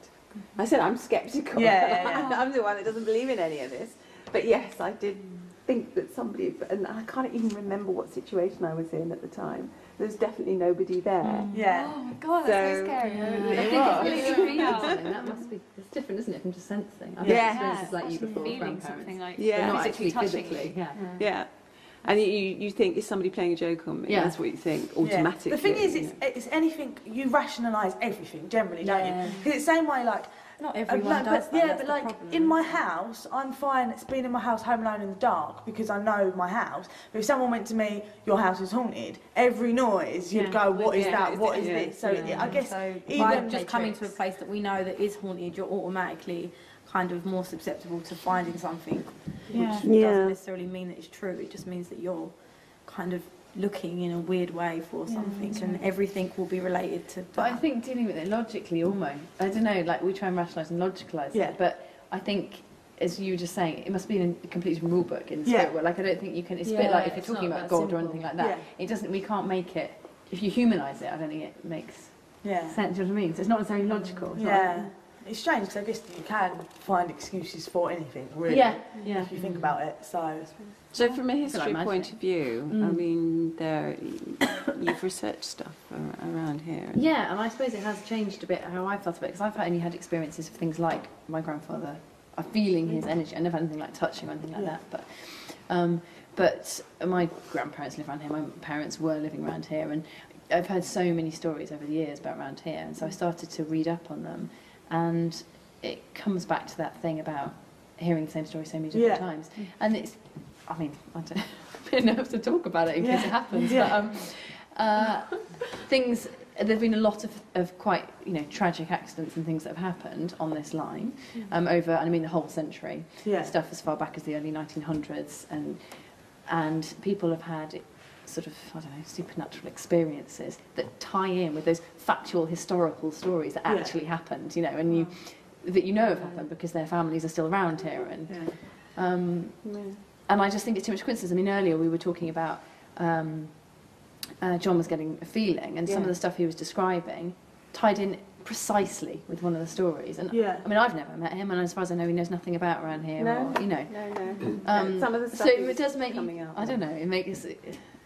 I said I'm sceptical. I'm the one that doesn't believe in any of this. But yes, I did think that somebody, and I can't even remember what situation I was in at the time. There was definitely nobody there. Oh my god, that's so scary. That must be, it's different, isn't it, from just sensing? I've had experiences like you before, feeling something like not physically actually touching. Yeah. And you think, is somebody playing a joke on me? That's what you think automatically. The thing is, it's anything, you rationalise everything generally, don't you? Because it's the same way, like, not everyone does that. but like in my house, I'm fine. It's being in my house home alone in the dark because I know my house. But if someone went to me, your house is haunted, every noise you'd go, what is that? What is this? So I guess even just coming to a place that we know that is haunted, you're automatically kind of more susceptible to finding something, which doesn't necessarily mean that it's true. It just means that you're kind of looking in a weird way for something, and everything will be related to that. But I think dealing with it logically almost, I don't know, like we try and rationalise and logicalise it, but I think, as you were just saying, it must be in a complete different rule book in the spirit world. Like, I don't think you can, it's a bit like if you're talking about God or anything like that, it doesn't, we can't make it, if you humanise it, I don't think it makes sense, you know what I mean? So it's not necessarily logical. It's strange because I guess you can find excuses for anything, really. If you think about it. So from a history point of view, I mean, you've researched stuff around here. Yeah, and I suppose it has changed a bit how I felt about it, because I've only had experiences of things like my grandfather, feeling his energy. I never had anything like touching or anything like that, but my grandparents live around here, my parents were living around here, and I've heard so many stories over the years about around here, and so I started to read up on them. And it comes back to that thing about hearing the same story so many different times. And it's, I mean, I don't know, I'm a bit nervous to talk about it in case it happens, but things, there've been a lot of quite, you know, tragic accidents and things that have happened on this line over, and I mean the whole century, stuff as far back as the early 1900s, and people have had sort of, I don't know, supernatural experiences that tie in with those factual historical stories that actually happened, you know, and that you know have happened because their families are still around here, and I just think it's too much coincidence. I mean, earlier we were talking about John was getting a feeling, and some of the stuff he was describing tied in precisely with one of the stories, and I mean, I've never met him, and as far as I know, he knows nothing about around here, or, you know. Some of the stuff so it does make coming up. I don't know, it makes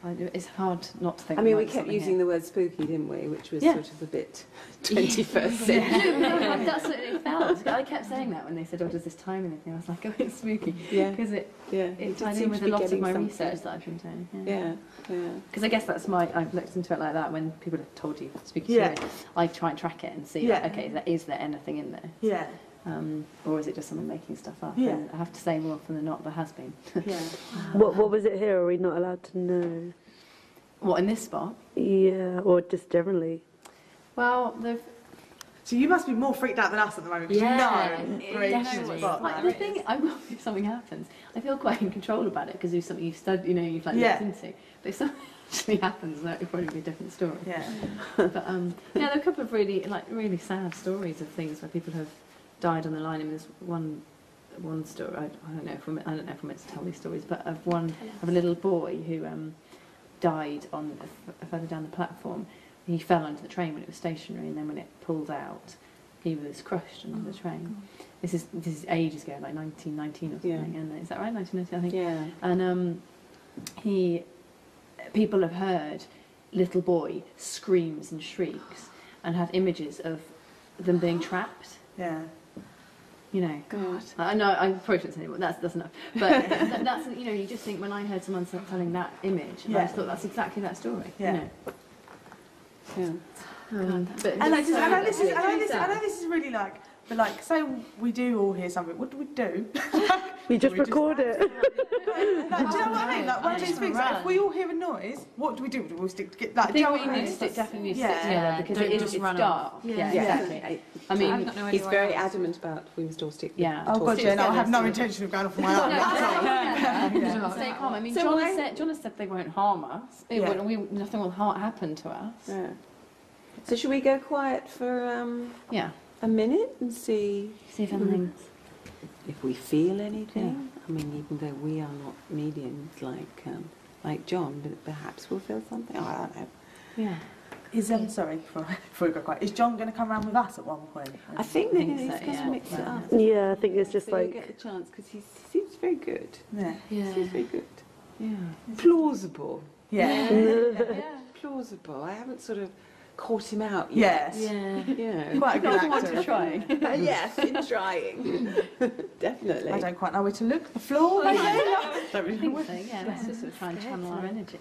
it's hard not to think. I mean, we kept using the word spooky, didn't we? Which was sort of a bit 21st century. That's what it felt. I kept saying that when they said, "Oh, does this time anything?" I was like, "Oh, it's spooky," because it ties in with a lot of my research that I've been doing. Because I guess that's I've looked into it like that. When people have told you spooky stories, I try and track it and see, like, okay, is there anything in there? Or is it just someone making stuff up? And I have to say, more often than not, there has been. What was it here? Are we not allowed to know? What, in this spot? Yeah, or just generally? Well, so you must be more freaked out than us at the moment, because you know. Like, the thing, if something happens, I feel quite in control about it, because it's something you've studied, you know, you've like looked into. But if something actually happens, that would probably be a different story. But there are a couple of really sad stories of things where people have died on the line. I mean, there's one story. I don't know if I'm meant to tell these stories, but of a little boy who died on further down the platform. He fell under the train when it was stationary, and then when it pulled out, he was crushed under the train. This is ages ago, like 1919 or something. And is that right? 1919, I think. And people have heard little boy screams and shrieks, and have images of them being trapped. You know, God. I know, I probably shouldn't say it, but that's enough. But that's, you know, you just think, when I heard someone telling that image, and I just thought that's exactly that story. You know. But I know this is really like, but like, say we do all hear something, what do we do? We just record it. Like, do you know what I mean? Like, one of these things, like, if we all hear a noise, what do we do? Do we stick together? Like, I think we need to stick together, because it's dark. Exactly. I mean, he's very adamant about we must all stick. Oh God, no, I have no intention of going off my own. Stay calm. I mean, John has said they won't harm us. Nothing will happen to us. So should we go quiet for a minute and see if anything, if we feel anything? I mean, even though we are not mediums like John, but perhaps we'll feel something. I don't know. Is sorry, before we go quiet, is John going to come around with us at one point? I think that he's going to mix it up. Yeah, I think it's just like... get the chance, because he seems very good. He seems very good. Plausible. Plausible. I haven't sort of caught him out yet. Quite a good actor. Trying. Yes, in trying. Definitely. I don't quite know where to look. The floor? I think so, let's just sort of try and channel our energy.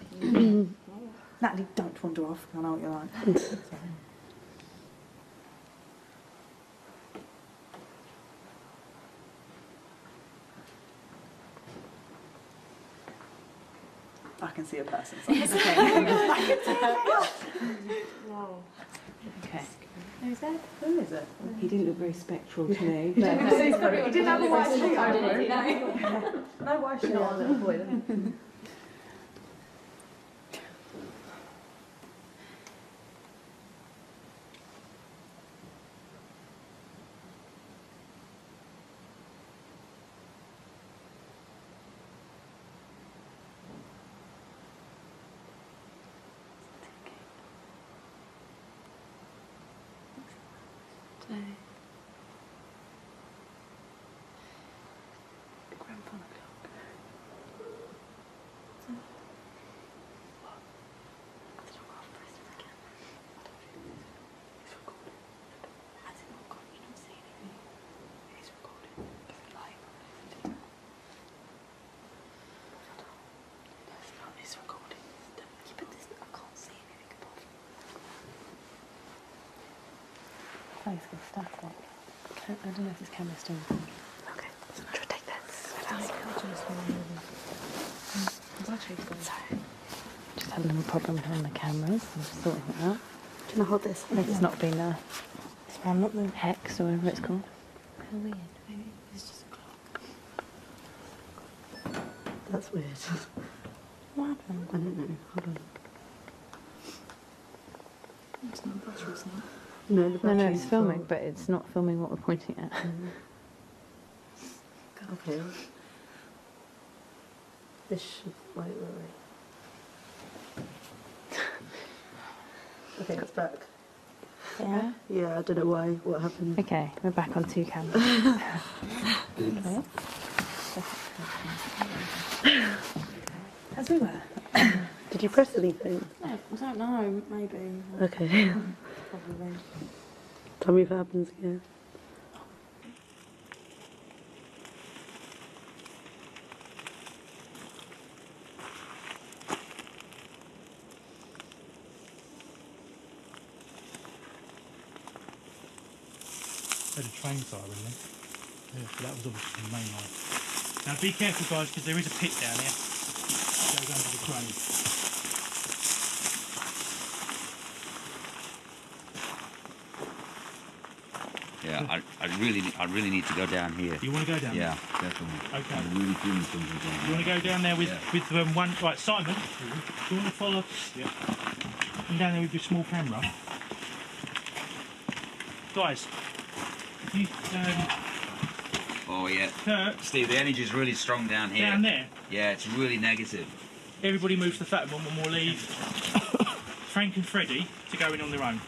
Natalie, don't wander off. I know what you're like. I can see a person. So Okay. Who's that? Who is it? He didn't look very spectral to me. He didn't have a white sheet over him. No white sheet. Not a little boy, then. place with stuff on. I don't know if this camera's still on. Okay, I'm trying to take this. Sorry. Just had a little problem on the cameras. I'm just sorting it out. Do you want to hold this? It's not been spam up the hex or whatever it's called. How weird. Maybe it's just a clock. That's weird. What happened? I don't know. Hold on. It's not a battery, it's not. No, the No, battery's it's filming, full. but it's not filming what we're pointing at. Okay. This should... Wait. Okay, it's back. Yeah? Yeah, I don't know why. What happened? Okay, we're back on 2 cameras. Okay. As we were. Did you press anything? No, I don't know, maybe. Okay. Probably. Tell me if it happens again. Had a train siren then. Yeah, so that was obviously the main line. Now be careful guys, because there is a pit down here. It goes under the crane. Yeah, I really need to go down here. You want to go down Yeah, there? definitely. Okay. I'm really feeling something down You want to go down there with, one... Right, Simon, do you want to follow... Yeah. Come down there with your small camera. Guys, if you... Oh yeah. Kurt. Steve, the energy is really strong down here. Down there? Yeah, it's really negative. Everybody moves to the fat one and we'll leave Frank and Freddie to go in on their own.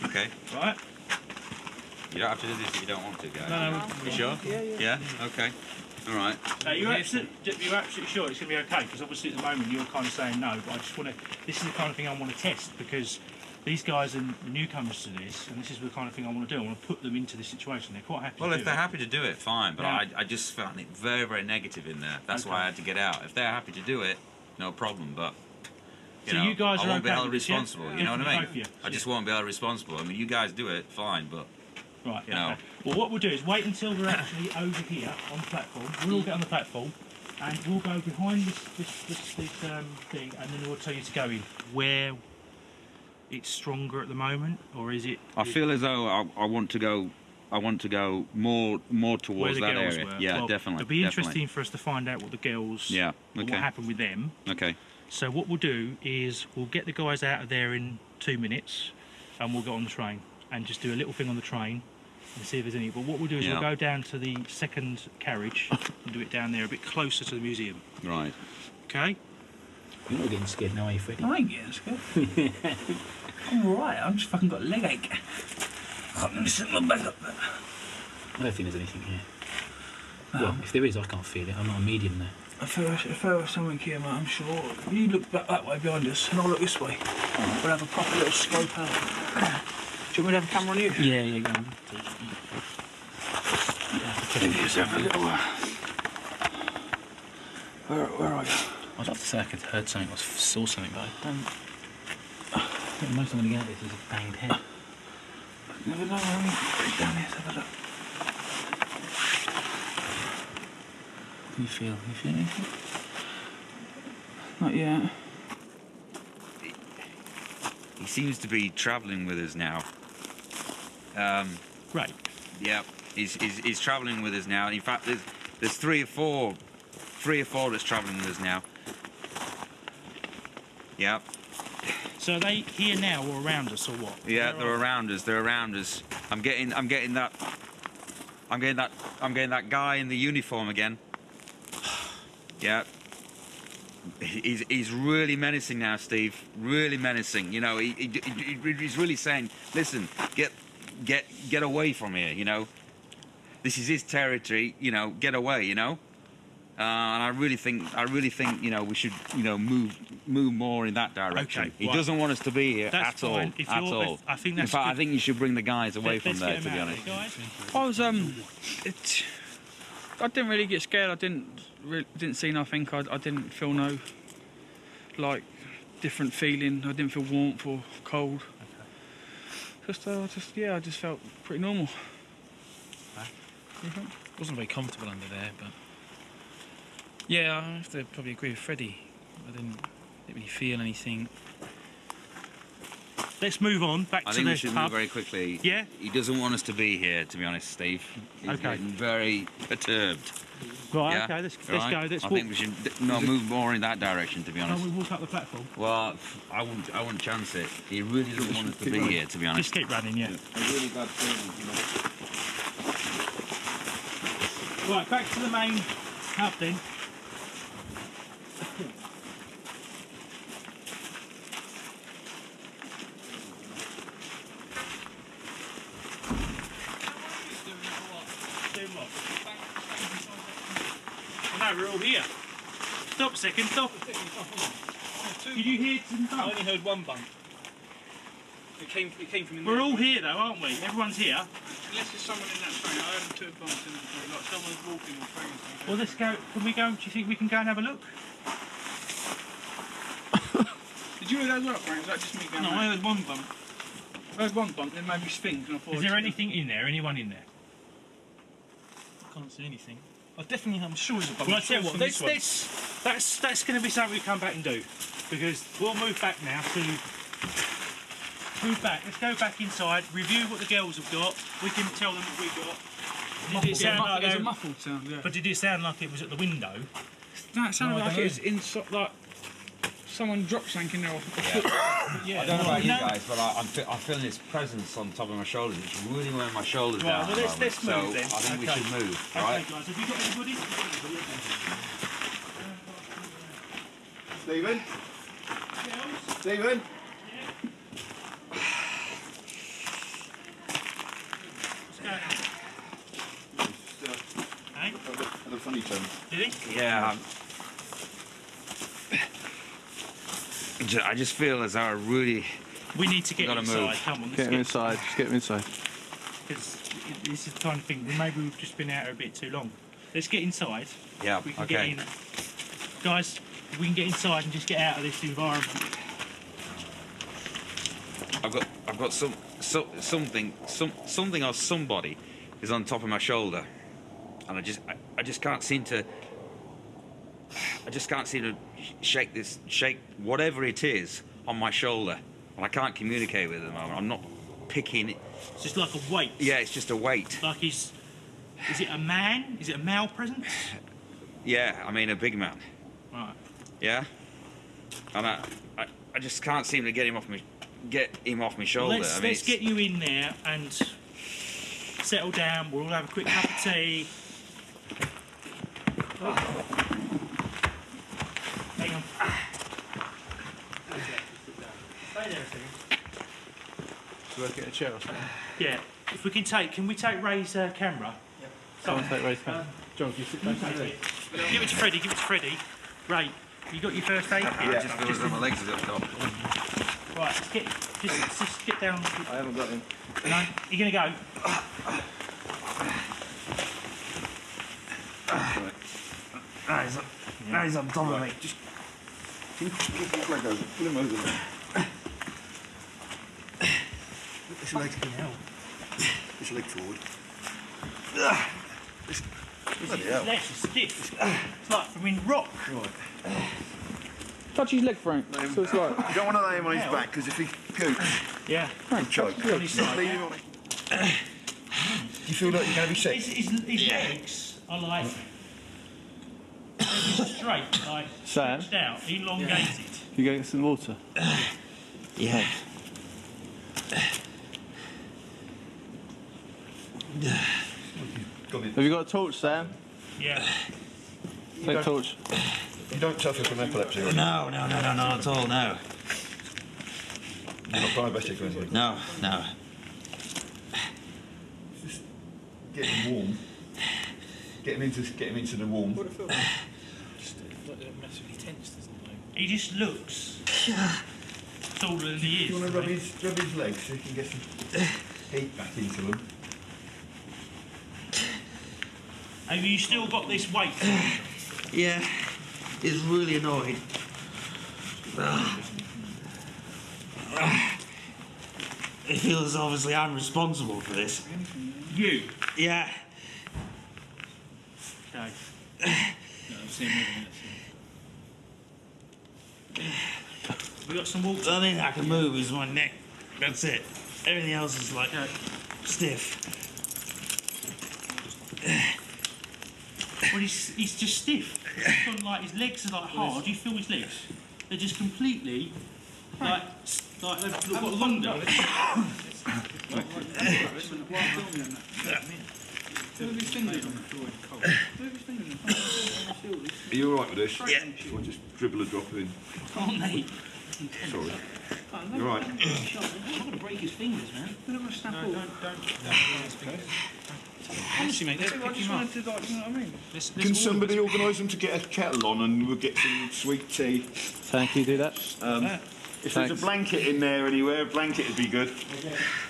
Okay. Right? You don't have to do this if you don't want to, guys. No. You sure? Yeah? Okay. All right. You're absolutely sure it's going to be okay, because obviously at the moment you're kind of saying no, but I just want to... This is the kind of thing I want to test, because these guys are newcomers to this, and this is the kind of thing I want to do. I want to put them into this situation. They're quite happy to do it. Well, if they're happy to do it, fine, but Yeah. I just found it very, very negative in there. That's why I had to get out. If they're happy to do it, no problem, but... So you guys I are won't be okay held with this, yeah? responsible, you know what I mean? Both of you. I just won't be held responsible. I mean, you guys do it, fine, but... Right, you know. okay. Well, what we'll do is wait until we're actually over here on the platform. We'll all get on the platform, and we'll go behind this thing, and then we'll tell you to go in. Where it's stronger at the moment, or is it? I feel as though I want to go. I want to go more towards that area. Were. Yeah, well, definitely. It'll be interesting for us to find out what the girls. Yeah. Okay. What happened with them. Okay. So what we'll do is we'll get the guys out of there in 2 minutes, and we'll get on the train and just do a little thing on the train and see if there's any. But what we'll do is we'll go down to the second carriage and do it down there a bit closer to the museum. Right. Okay. You're not getting scared now, are you, Freddie? I ain't getting scared. I'm alright, I've just fucking got a leg ache. I can't really sit my back up there. I don't think there's anything here. Well, if there is, I can't feel it. I'm not a medium there. If there was something here, mate, I'm sure. You look back that way behind us, and I'll look this way. We'll have a proper little scope out. Do you want me to have a camera on you? Yeah, go on. Just have a little... Where are you? I'd love to say I could heard something or saw something, but I don't... I think the most I'm going to get at this is a banged head. Never know, I mean, down here, let's have a look. What do you feel? You feel anything? Not yet. He seems to be travelling with us now. Right. Yeah, he's travelling with us now. In fact, there's three or four that's travelling with us now. Yeah. So are they here now or around us or what? Yeah, they're around us. They're around us. I'm getting that guy in the uniform again. Yeah. He's really menacing now, Steve. Really menacing. You know, he's really saying, listen, get away from here. You know, this is his territory. You know, get away. You know, and I really think you know we should move more in that direction. Okay, he right. doesn't want us to be here That's at fine. all. At all. I think that's in fact, good. I think you should bring the guys away from Let's there. get To them be out honest. there, guys. I was I didn't really get scared. I didn't see nothing. I didn't feel no different feeling. I didn't feel warmth or cold. I just felt pretty normal. Wasn't very comfortable under there, but yeah, I have to probably agree with Freddie. I didn't really feel anything. Let's move on back to the I think we should pub. move very quickly. Yeah? He doesn't want us to be here, to be honest, Steve. He's getting very perturbed. Right, yeah? okay, let's Right? go. Let's I walk. think we should move more in that direction, to be honest. Can we walk up the platform? Well, I wouldn't chance it. He really doesn't want us to be here, to be honest. Just keep running, yeah. A really bad feeling, Right, back to the main pub then. No, we're all here. Stop a second, stop. Did you hear some bump? I only heard one bump. It came from in We're there. all here though, aren't we? Everyone's here. Unless there's someone in that train. I heard 2 bumps in the train, like someone's walking or train. Well, let's go. Can we go? Do you think we can go and have a look? Did you hear that as well, Frank? Was that just me going? No, I heard one bump. I heard one bump, then maybe spins. And I thought Is there anything in there? Anyone in there? I can't see anything. I'm sure there's a bump. Well, I tell you what, that's going to be something we come back and do, because we'll move back now to Let's go back inside, review what the girls have got. We can tell them what we got. Did it sound like there's a muffled sound, yeah. But did it sound like it was at the window? No, it sounded like it was inside, like someone dropped something in there off the foot. Yeah. I don't know about you guys, but I'm feeling its presence on top of my shoulders. It's really weighing my shoulders down. Well, let's move then. I think we should move, right? Okay, guys, have you got anybody? Stephen? Stephen? What's going on? Hey? Had a funny turn. Did he? Yeah. I just feel as though I really. We need to get inside. Move. Come on, Get him inside. Just get him inside. Because this is the kind of thing. Maybe we've just been out here a bit too long. Let's get inside. Yeah. We can get in. Guys, we can get inside and just get out of this environment. I've got something or somebody is on top of my shoulder, and I just can't seem to shake whatever it is on my shoulder, and I can't communicate with them. I'm not picking it. It's just like a weight. Yeah, it's just a weight. Like is it a man? Is it a male presence? Yeah, I mean a big man. Right. Yeah. And I just can't seem to get him off my shoulder. Let's get you in there and settle down. We'll all have a quick cup of tea. Hang on. Stay there a second. Should I get a chair or something? Yeah. If we can take Ray's camera? Yep. Someone take Ray's camera. John, you sit back. Give it to Freddie. Ray, you got your first aid? Yeah. It just feels like my legs are up top. Right, just get down. I haven't got him. No, you're going to go. Now he's on top of me. Just pull his leg over. Pull him over there. Push your legs Push your leg forward. Bloody hell. His legs are stiff. It's like from in rock. Right. Touch his leg, Frank. So it's like. You don't want to lay him on his back because if he pukes, yeah, he'll choke. On his side. Leave him on it. Do you feel like you're going to be sick? His legs are like straight, like Sam? stretched out, elongated. You go get some water? Yeah. Have you got a torch, Sam? Yeah. Take a torch. You don't suffer from epilepsy, right? No, not at all, no. You're not diabetic or anything? No. Just get him warm. Get him into the warm. Just like they're massively tense, doesn't it? He just looks taller than he is. Do you want to rub his legs so you can get some heat back into them? Have you still got this weight? Yeah, he's really annoyed. It feels obviously I'm responsible for this. You? Yeah. Okay. No, I'm seeing moving it. We got some water. The only thing I can move is my neck. That's it. Everything else is like stiff. Well, he's just stiff. He's got, like, his legs are like hard. Do you feel his legs? They're just completely like they've got longer. Are you alright with this? Yeah. Or just dribble a drop in? Oh, mate. Sorry. You're right. I'm not going to break his fingers, man. I'm not going to snap all. Don't break his fingers. Honestly, mate, let's pick him up. You know what I mean? Can somebody organise them to get a kettle on and we'll get some sweet tea? Thank you, do that. If there's a blanket in there anywhere, a blanket would be good.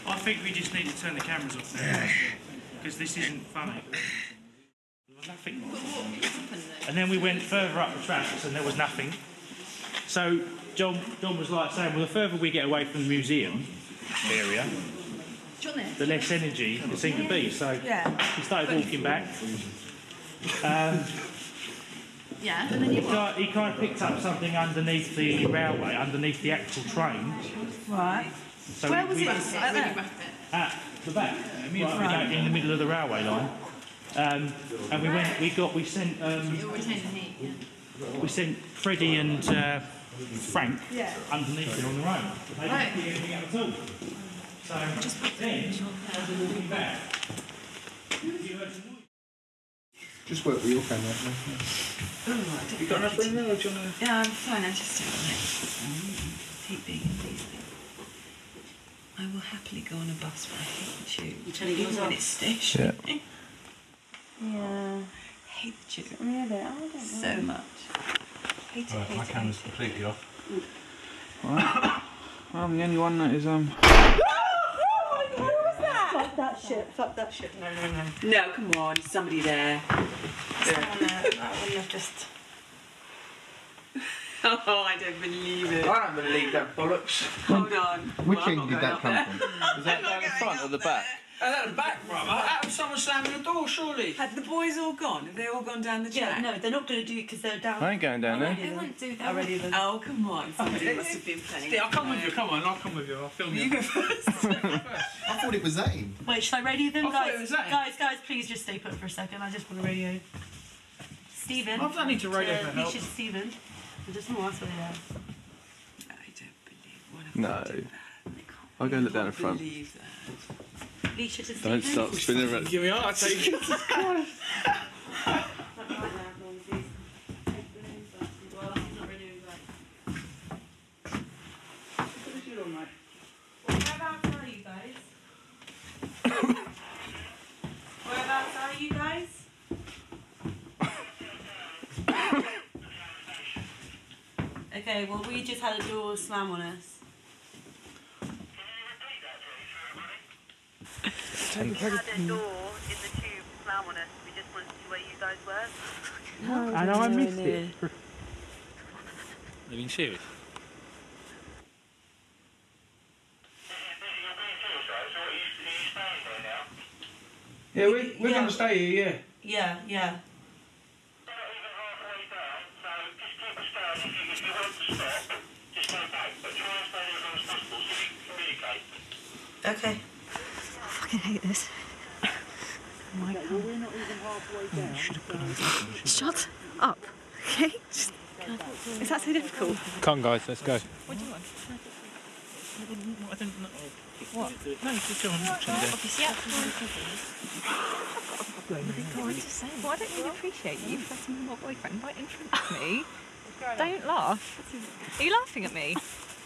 I think we just need to turn the cameras off now, because this isn't funny. There was nothing. And then we went further up the tracks and there was nothing. So John was like saying, well, the further we get away from the museum area, the less energy it seemed to be. So he started walking back. Yeah, and then he kind of picked up something underneath the railway, underneath the actual train. Right. So where was this? At the back, right in the middle of the railway line. And we sent Freddie and Frank underneath it on their own. They didn't see anything at all. So then, as we're walking back, Just work with your camera. You got enough room there, or do you want to? Yeah, I'm fine. I just don't want it. Keep being in these things. I will happily go on a bus, but I hate the tube. You're telling me when it's stationary. Yeah. I hate the tube. Really? I don't know. So much. Hate it, my camera's completely off. Right. I'm the only one that is Fuck that shit. Fuck that shit. No. No, come on. Somebody there. Someone there. That wouldn't have just... Oh, I don't believe it. I don't believe that bollocks. Hold on. Which end did that come from? Was that down the front or the back? At the back, brother. How was someone slamming the door, surely? Have the boys all gone? Have they all gone down the track? Yeah, no, they're not going to do it because they're down. I ain't going down there. They wouldn't do that. Already then. Oh, come on. Somebody must have been playing. Yeah, I'll come with you. Come on, I'll come with you. I'll film you. You go first. I thought it was Zane. Wait, should I radio them? I thought it was Zane. Guys, please just stay put for a second. I just want to radio. Stephen. I don't need to radio for help. Richard Stephen. I just want to ask what it is. I don't believe one of them did that. I'll go look down the front. Believe that. Leisha to Don't start spinning around. Give me out, I take it. Whereabouts are you guys? Whereabouts are you guys? Okay, well we just had a door slam on us. We had a door in the tube slam on us. We just wanted to see where you guys were. I know I missed it. Are you being serious? Yeah, we're going to stay here, Yeah, yeah. Okay. I fucking hate this. Oh my God. We're not even halfway down. Should have put on Shut up, okay? Just, is that so difficult? Come on, guys, let's go. What do you want? I don't know. What? No, just go on watching there. Obviously, I'm just saying. Well, I don't really appreciate you flirting with my boyfriend right in front of me. Don't laugh. Are you laughing at me?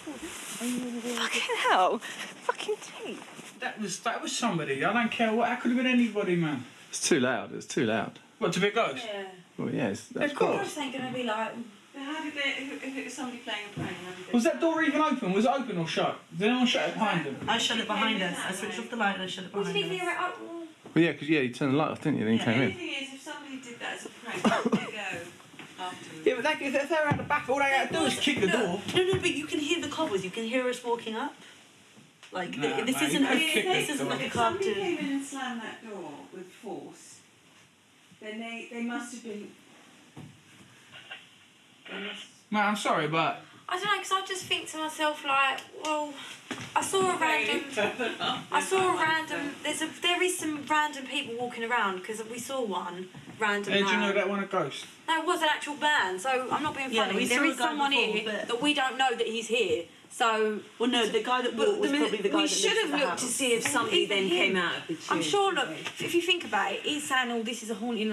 Fucking hell. Fucking tape. That was somebody. I don't care what. That could have been anybody, man. It's too loud, it's too loud. What, to be a ghost? Yeah. Well, yes, that's Of cool. course. Ain't gonna be like. How did they, if it was somebody playing a prank, how did they... Was that door even open? Was it open or shut? Did anyone shut it behind them? I shut it behind us. I switched off the light and I shut it behind us. Well, yeah, because you turned the light off, didn't you? Then you came The in. thing is, if somebody did that as a prank, where would they go afterwards? Yeah, but if they're out the back, all they had to do is kick the door. No, but you can hear the cobbles. You can hear us walking up. Like, No, this mate, isn't this isn't like a If cartoon. somebody came in and slammed that door with force, then they must have been... Mate, I'm sorry, but... I don't know, because I just think to myself, like, well, I saw a random... There is some random people walking around, because we saw one random Hey, man. do you know that one a ghost? No, it was an actual man, so I'm not being funny. we There saw is a guy someone before, here but- that we don't know that he's here. So, well, no, the guy that walked was probably the guy we that should lives have in the looked to house. see if somebody Even then him. came out of the tube. I'm sure. Look, if you think about it, he's saying, "Oh, this is a haunted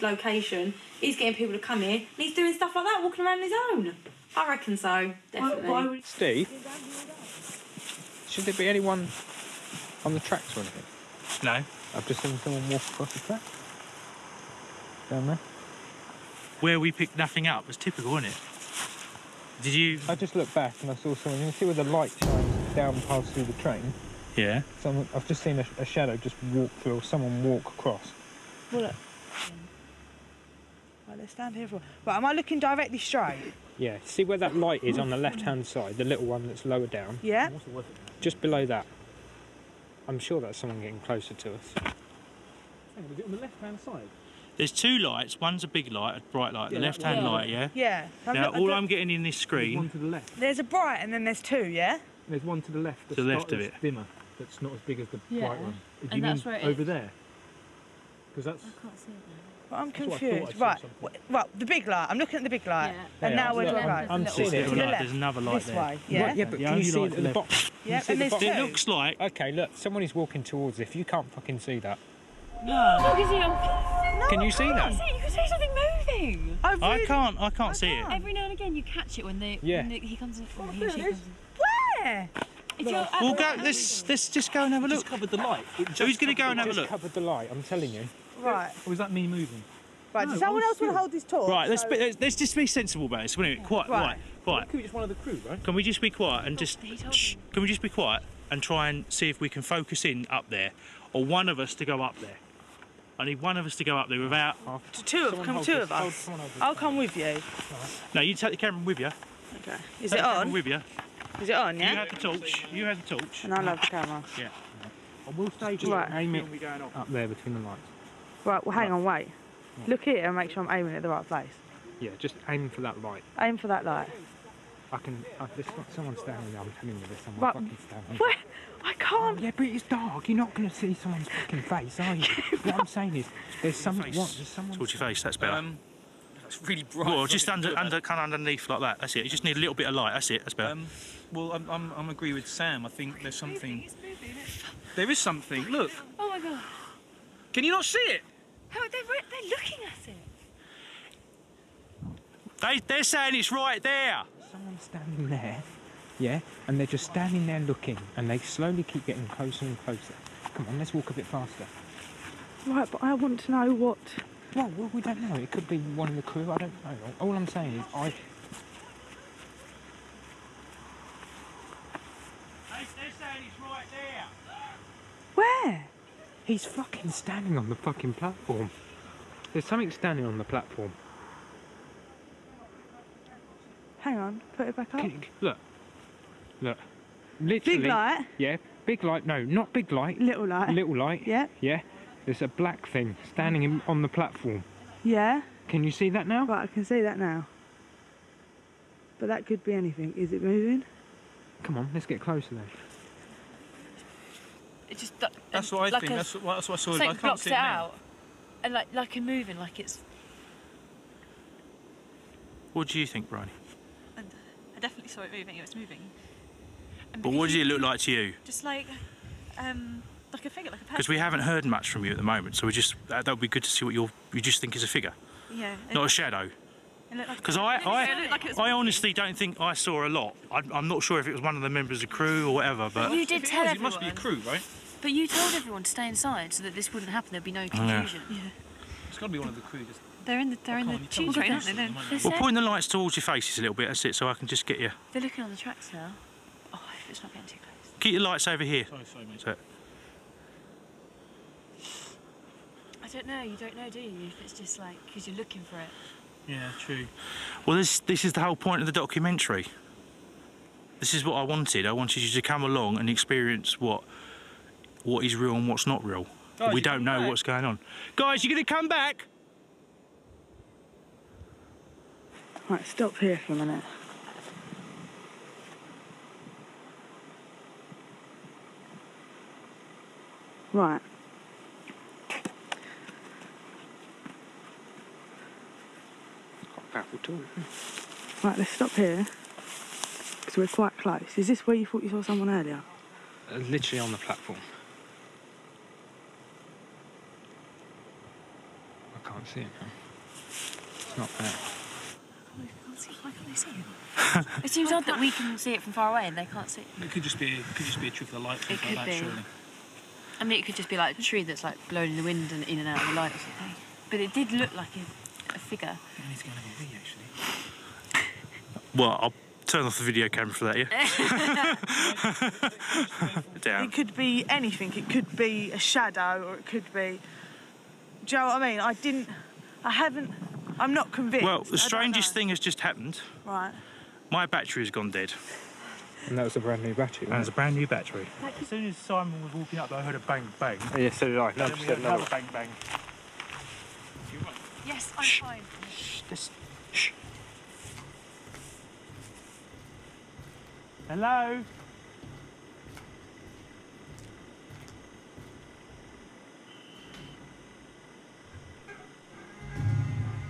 location." He's getting people to come here, and he's doing stuff like that, walking around on his own. I reckon so, definitely. Steve, should there be anyone on the tracks or anything? No. I've just seen someone walk across the track. Down there. Where we picked nothing up was typical, isn't it? Did you? I just looked back and I saw someone. You can see where the light shines down past through the train. Yeah. Someone, I've just seen a shadow just walk through, or someone walk across. Well, look. Right, let's stand here for... Right, am I looking directly straight? Yeah, see where that light is on the left-hand side, the little one that's lower down? Yeah. Just below that. I'm sure that's someone getting closer to us. Was it on the left-hand side? There's two lights. One's a big light, a bright light. The left-hand light, yeah. Yeah. Now all I'm getting in this screen. One to the left. There's a bright and then there's two, yeah? There's one to the left. To the left of it. Dimmer. That's not as big as the Yeah. bright one. Do And you that's mean where it over is. there? Because that's. I can't see that. Well, I'm That's what I thought confused. I Right, saw right, the big light. I'm looking at the big light. And now where do I go? I'm seeing it. To the left. There's another light this there. way, yeah? Yeah, but The can you only see light it at to the the bottom? left. Can you Yeah, see and at the there's bottom? two. It looks like. Okay, look, someone is walking towards. If you can't fucking see that, No. can you see that? You can see something moving. I can't see it. Every now and again you catch it when he comes in. Or he or she comes in. Where? If you're at We'll the go. right Let's just go and have a look. Just covered the light. Who's going to go and have a Just look? covered the light. I'm telling you. Right. Or was that me moving? Right, does someone else want to hold this torch? Right, let's just be sensible about this. Wait, quiet, Right. quiet. Could be just one of the crew, right? Can we just be quiet and just? Shh, can we just be quiet and try and see if we can focus in up there, or one of us to go up there? I need one of us to go up there without. Two of us. I'll come with you. No, you take the camera with you. Okay. Is Take it the camera on? with you. Is it on, yeah? You have the torch. You have the torch. And I'll have the camera. Yeah. I will stay here. Right. Aim it up there between the lights. Right, well, hang on, wait. Look here and make sure I'm aiming at the right place. Yeah, just aim for that light. Aim for that light. There's someone standing there. I'm telling you, there's someone Right. fucking standing. Where? I can't. Yeah, but it's dark. You're not going to see someone's fucking face, are you? What I'm saying is, there's someone. There's someone. Towards your face. That's better. It's really bright. Well, just kind of underneath like that. That's it. You just need a little bit of light. That's it. That's better. Well, I'm agree with Sam. I think there's something. There is something. Look. Oh my god. Can you not see it? How they're looking at it. They're saying it's right there. Someone's standing there, yeah, and they're just standing there looking, and they slowly keep getting closer and closer. Come on, let's walk a bit faster. Right, but I want to know what... Well, we don't know. It could be one of the crew. I don't know. All I'm saying is They're saying it's right there. Where? He's fucking standing on the fucking platform. There's something standing on the platform. Hang on, put it back up. Look. Literally. Big light? Yeah, big light. No, not big light. Little light. Little light. Yeah. Yeah. There's a black thing standing on the platform. Yeah. Can you see that now? Right, I can see that now. But that could be anything. Is it moving? Come on, let's get closer then. It just. That's what I think. That's what I saw. Something I can't blocks see it it now. out, and like a moving, like it's. What do you think, Bryony? I definitely saw it moving. It was moving. And But what does it look like to you? Just like a figure, like a person. Because we haven't heard much from you at the moment, so we just that would be good to see what you just think is a figure, Yeah. not a shadow. Because I honestly don't think I saw a lot. I'm not sure if it was one of the members of the crew or whatever, but You did tell everyone. It must be a crew, right? But you told everyone to stay inside so that this wouldn't happen. There'd be no confusion. Yeah. It's got to be one of the crew. They're in the tube train, aren't they? we're pointing the lights towards your faces a little bit. That's it, so I can just get you. They're looking on the tracks now. Oh, if it's not getting too close. Keep your lights over here. Sorry, mate. So, I don't know. You don't know, do you? If it's just like because you're looking for it. Yeah, true. well, this is the whole point of the documentary. This is what I wanted. I wanted you to come along and experience what is real and what's not real. Guys, we don't know what's going on. Guys, you're going to come back? Right, stop here for a minute. Right. Powerful tool. Right, let's stop here. Because we're quite close. Is this where you thought you saw someone earlier? Literally on the platform. I can't see it now. It's not there. Why can't they see it? It seems odd that we can see it from far away and they can't see it. It could just be a trick of the light. It could like be. that, surely. I mean, it could just be like a tree that's like blown in the wind and in and out of the light or something. But it did look like a figure. I need to go and have a wee, actually. Well, I'll turn off the video camera for that, yeah? Down. It could be anything. It could be a shadow, or it could be... Do you know what I mean? I'm not convinced. Well, the strangest thing has just happened. Right. My battery has gone dead. And that was a brand new battery. And it's a brand new battery. As soon as Simon was walking up, I heard a bang bang. Oh, yeah, so did I. And then we heard another bang bang. Yes, I'm fine. Shh. Hello?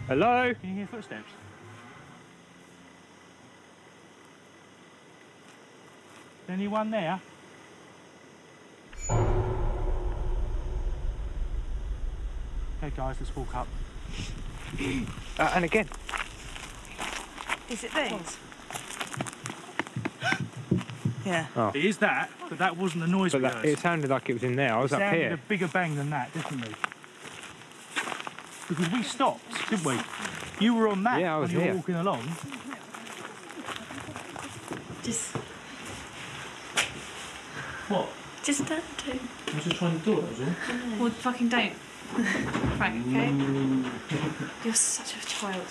Hello? Can you hear footsteps? Anyone there? Okay guys, let's walk up. And again. Is it these? Yeah. Oh. It is that, but that wasn't the noise we heard. It sounded like it was in there. I was It up sounded here. a bigger bang than that, definitely. Because we stopped, didn't we? You were on that Yeah, I was when you here. were walking along. Just What? stand to. I was just trying to do it, that was all. Well, fucking don't. Right, okay? You're such a child.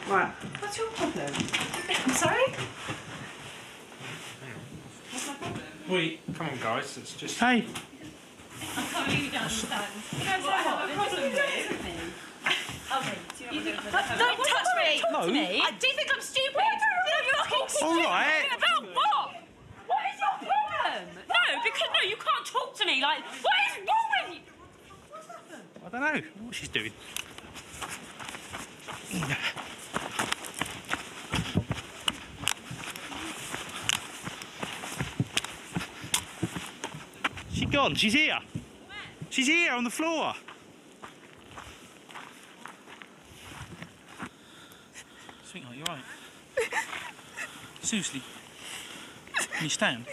Right. What's your problem? I'm sorry? Wait, come on guys, it's just... Hey! I can't believe you don't understand. You know what I have a problem with? Okay, don't touch me! No. Do you think I'm stupid? You're fucking stupid! All right. About what? What is your problem? No, because you can't talk to me. Like, what is wrong with you? What's happened? I don't know what she's doing. She's gone. She's here. She's here on the floor. Sweetheart, you're right. Seriously. Can you stand?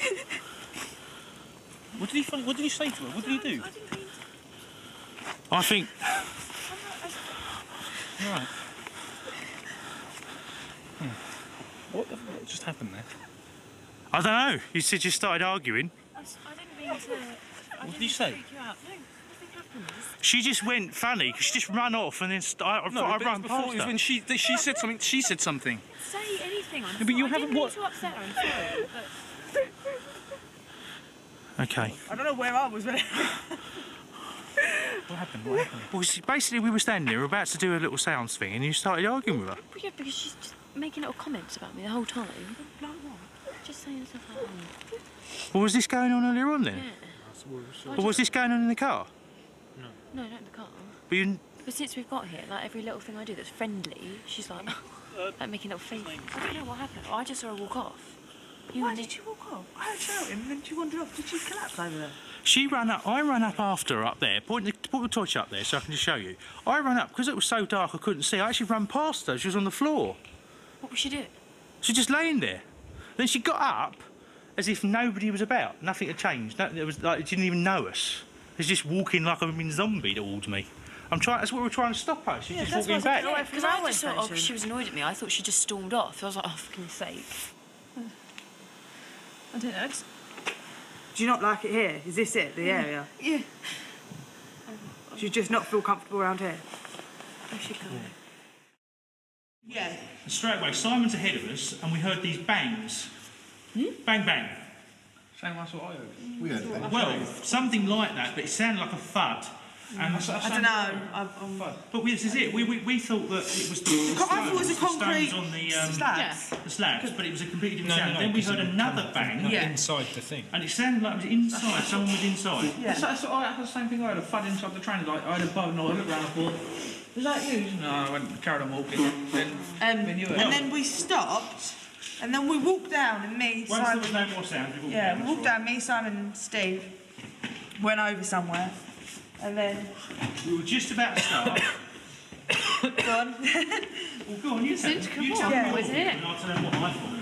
What did you say to her? What did you do? I think... You're right. What just happened there? I don't know. You said you started arguing. I didn't mean to... What did you say? Freak you out. No, nothing happened. She just went funny because she just ran off and then I ran past her. When she said something. She said something. Say anything. I'm No, but you I haven't didn't mean what? to upset her. I'm sorry. But... Okay. I don't know where I was, but... What happened? What happened? Well, basically we were standing there, we were about to do a little sounds thing and you started arguing with her. Yeah, because she's just making little comments about me the whole time. Like what? Just saying stuff like that. Well, was this going on earlier on then? Yeah. Or was this going on in the car? No, not in the car. But you... But since we've got here, like every little thing I do that's friendly, she's like making little faces. I don't know what happened. I just saw her walk off. Why did you walk off? I heard shouting and then she wandered off. Did she collapse over there? She ran up, I ran up after her up there, point the torch up there so I can just show you. I ran up, because it was so dark I couldn't see, I actually ran past her, she was on the floor. What was she doing? She was just laying there. Then she got up as if nobody was about, nothing had changed. It was like, it didn't even know us. She's just walking like a zombie towards me. That's what we're trying to stop her, she's just walking back. Because I just thought, because she was annoyed at me, I thought she just stormed off. I was like, oh, for goodness sake. I don't know. Do you not like it here? Is this it, the area? Yeah. Do you just not feel comfortable around here? I should go. Yeah. and straight away Simon's ahead of us, and we heard these bangs. Bang, bang. Same as what I heard. We heard that. Well, something like that, but it sounded like a thud. And I don't know. But this is it. We thought that it was the stones, I thought it was a concrete stones on the slabs. the slabs, but it was a completely different sound. No, Then we heard another bang. Inside the thing. And it sounded like it was inside. Someone was inside. Yeah. That's the same thing I had. A thud inside the train. Like I had a bug, and I looked around and thought, "Was that you?" No, I went carried on walking. And then we stopped. And then we walked down, and me, Once Simon. there was no more sound, We walked down. Me, Simon, and Steve went over somewhere, and then we were just about to start. Go on. Well, go on. You tell them. You tell them what and I'll tell them what I thought.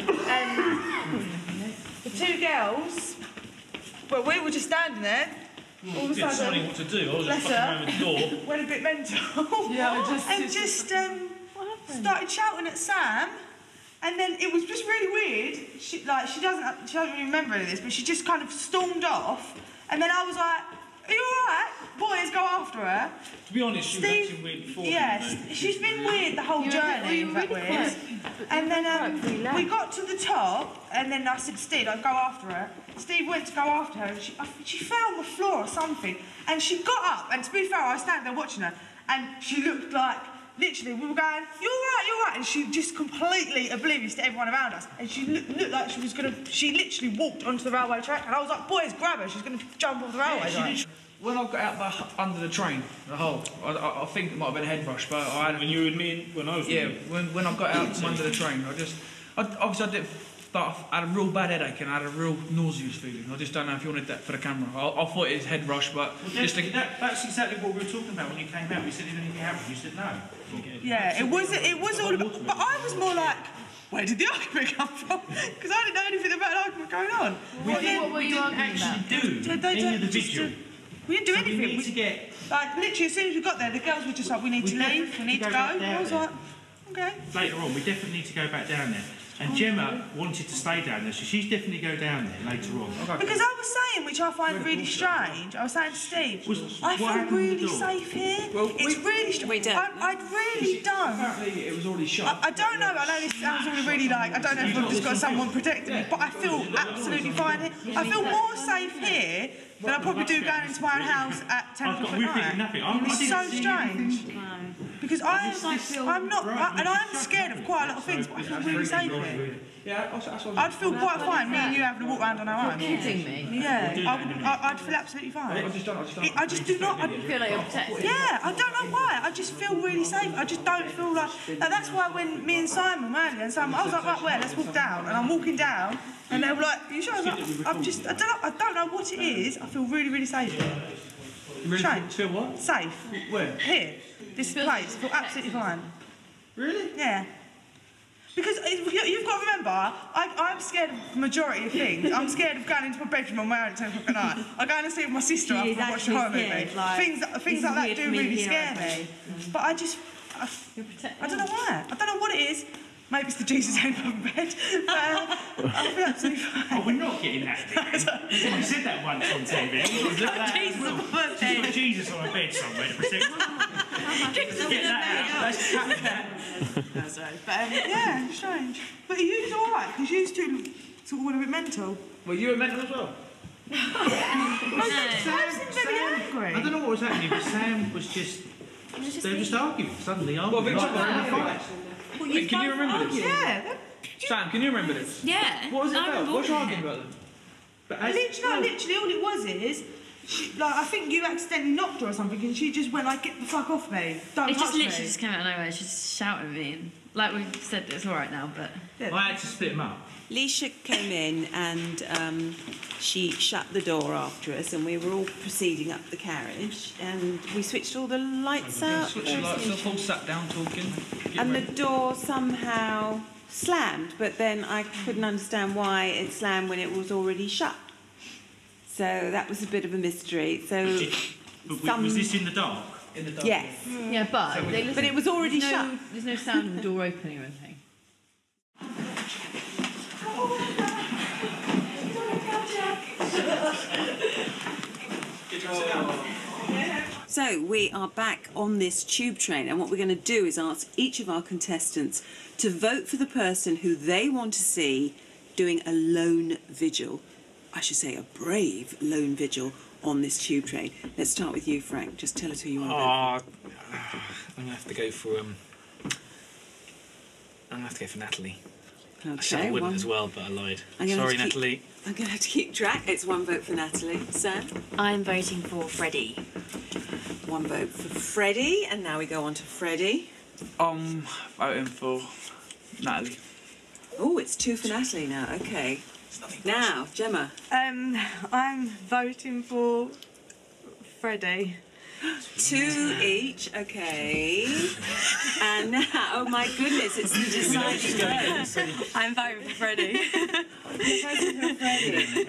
The two girls. Well, we were just standing there. All of a sudden, deciding what to do. I was just bless fucking her, around with the door. went a bit mental. Started shouting at Sam. And then it was just really weird. She doesn't really remember any of this, but she just kind of stormed off. And then I was like, "Are you alright? Boys, go after her." To be honest, she was acting weird before. Yes, she's been weird the whole journey. Weird. And then we got to the top, and then I said, "Steve, I'll go after her." Steve went to go after her, and she fell on the floor or something. And she got up, and to be fair, I was standing there watching her, and she looked like. Literally, we were going, "You're right," and she just completely oblivious to everyone around us. And she looked like she was she literally walked onto the railway track, and I was like, "Boys, grab her, she's going to jump off the railway track." When I got out under the train, the hole, I think it might have been a head rush, but I had... When you were with me, when I was with you? When I got out from under the train, obviously I did... But I had a real bad headache and I had a real nauseous feeling. I just don't know if you wanted that for the camera. I thought it was head rush, but... that's exactly what we were talking about when you came out. We said, "Did anything happen?" You said, "No." Yeah, it was all about... But I was more like, where did the argument come from? Because I didn't know anything about the argument going on. What were you arguing about? Do any of the vigil. We didn't do anything. We need to get... Like, literally, as soon as we got there, the girls were just like, "We need to leave, we need to go." I was like, okay. Later on, we definitely need to go back down there. And Gemma wanted to stay down there, so she's definitely go down there later on. Because I was saying, which I find really strange, I was saying to Steve, I feel really safe here. It's really strange. I really don't. Apparently it was already shut. I don't know, I know this sounds really like, I don't know if I've just got someone protecting me, but I feel absolutely fine here. I feel more safe here than I probably do going into my own house at 10 o'clock at night. It's so strange. Because I'm not, and I'm scared of quite a lot of things, but I feel really safe here. Yeah, I'd feel quite fine, me and you having to walk around on our own. You're kidding me? Yeah, I'd feel absolutely fine. I just do not. You feel like you're protected? Yeah, I don't know why. I just feel really safe. I just don't feel like that's why when me and Simon were earlier, and Simon, I was like, "Right, where? Let's walk down." And I'm walking down, and they were like, "Are you sure?" I was like, I don't know what it is. I feel really, really safe here. Really feel what? Safe. Where? Here. This place. I feel absolutely fine. Really? Yeah. Because you've got to remember, I'm scared of the majority of things. I'm scared of going into my bedroom on my own at 10 o'clock at night. I go and sleep with my sister after I watch a horror movie. Things like that do really scare me. But I don't know why. I don't know what it is. Maybe it's the Jesus ain't above bed. I feel absolutely fine. Oh, we're not getting that. You said that once on TV. Jesus above bed. She's got Jesus on her bed somewhere to protect her. Get that out. Let's cut that. That's right. But yeah, strange. But you was alright, because you used to sort of went a bit mental. Well, you were mental as well? I seemed very angry. I don't know what was happening, but Sam was just... They were just arguing, suddenly arguing. Well, Victor, can you remember this? Yeah. Sam, can you remember this? Yeah. What was it about? What was you arguing about them? Literally all it was is, I think you accidentally knocked her or something, and she just went like, "Get the fuck off me! Don't touch me!" It just literally just came out of nowhere. She just shouted at me, and like we said, it's all right now, but I had to split them up. Leisha came in and she shut the door after us, and we were all proceeding up the carriage, and we switched all the lights out. Switched the lights off, all sat down talking. And the door somehow slammed, but then I couldn't understand why it slammed when it was already shut. So that was a bit of a mystery. So was this in the dark? In the dark. Yes. Yeah, but it was already shut. There's no sound of the door opening or anything. So we are back on this tube train, and what we're going to do is ask each of our contestants to vote for the person who they want to see doing a lone vigil. I should say a brave lone vigil on this tube train. Let's start with you, Frank. Just tell us who you want to vote for. I'm gonna have to go for Natalie. Okay, I said I wouldn't as well, but I lied. Sorry, Natalie. I'm going to have to keep track. It's one vote for Natalie. Sam? I'm voting for Freddie. One vote for Freddie, and now we go on to Freddie. I'm voting for Natalie. Oh, it's 2 for Natalie now. Okay. Now, Gemma. I'm voting for Freddie. 2 each, okay. And now, oh my goodness, it's the deciding vote. I'm voting for Freddie.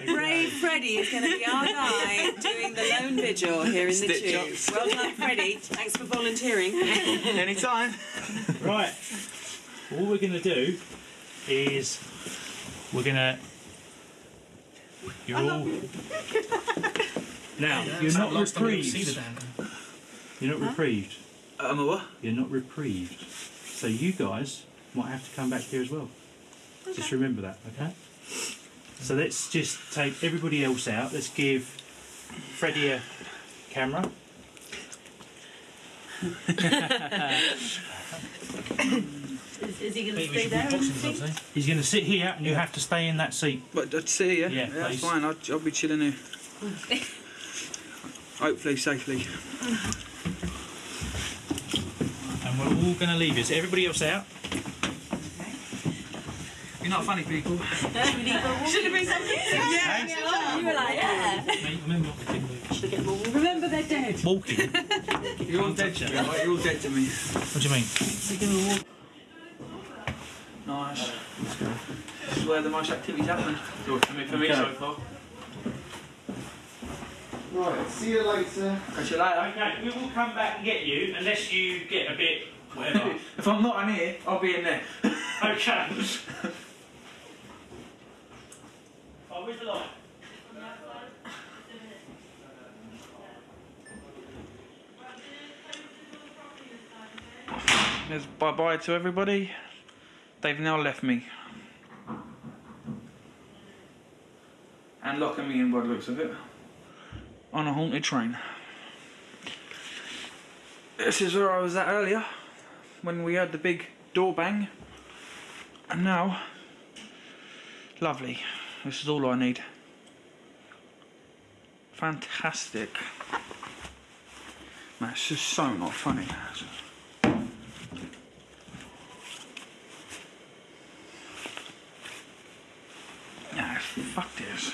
Brave Freddie is going to be our guy doing the lone vigil here in the tube. Well done, Freddie. Thanks for volunteering. Anytime. Right. All we're going to do is we're going to... You're all... Now, you're not reprieved. You're not reprieved. I'm a what? You're not reprieved. So you guys might have to come back here as well. Okay. Just remember that, okay? So let's just take everybody else out. Let's give Freddie a camera. Is he going to stay there? He's going to sit here and you have to stay in that seat. But I'd see you. Yeah, that's fine. I'll be chilling here. Hopefully safely. And we're all going to leave you. So everybody else out. You're not funny people. Should have been something. Yeah. You were like, yeah. Remember they're dead. Walking. You're all dead to me. You're all dead to me. What do you mean? Nice. Let's go. This is where the most activity's happened. For me so far. Right, see you later. Catch you later. Okay, we will come back and get you unless you get a bit whatever. If I'm not in here, I'll be in there. Okay. Oh, where's the light? There's bye-bye to everybody. They've now left me. And locking me in by the looks of it. On a haunted train. This is where I was at earlier, when we heard the big door bang. And now, lovely. This is all I need. Fantastic. Man, it's just so not funny. Nah, fuck this.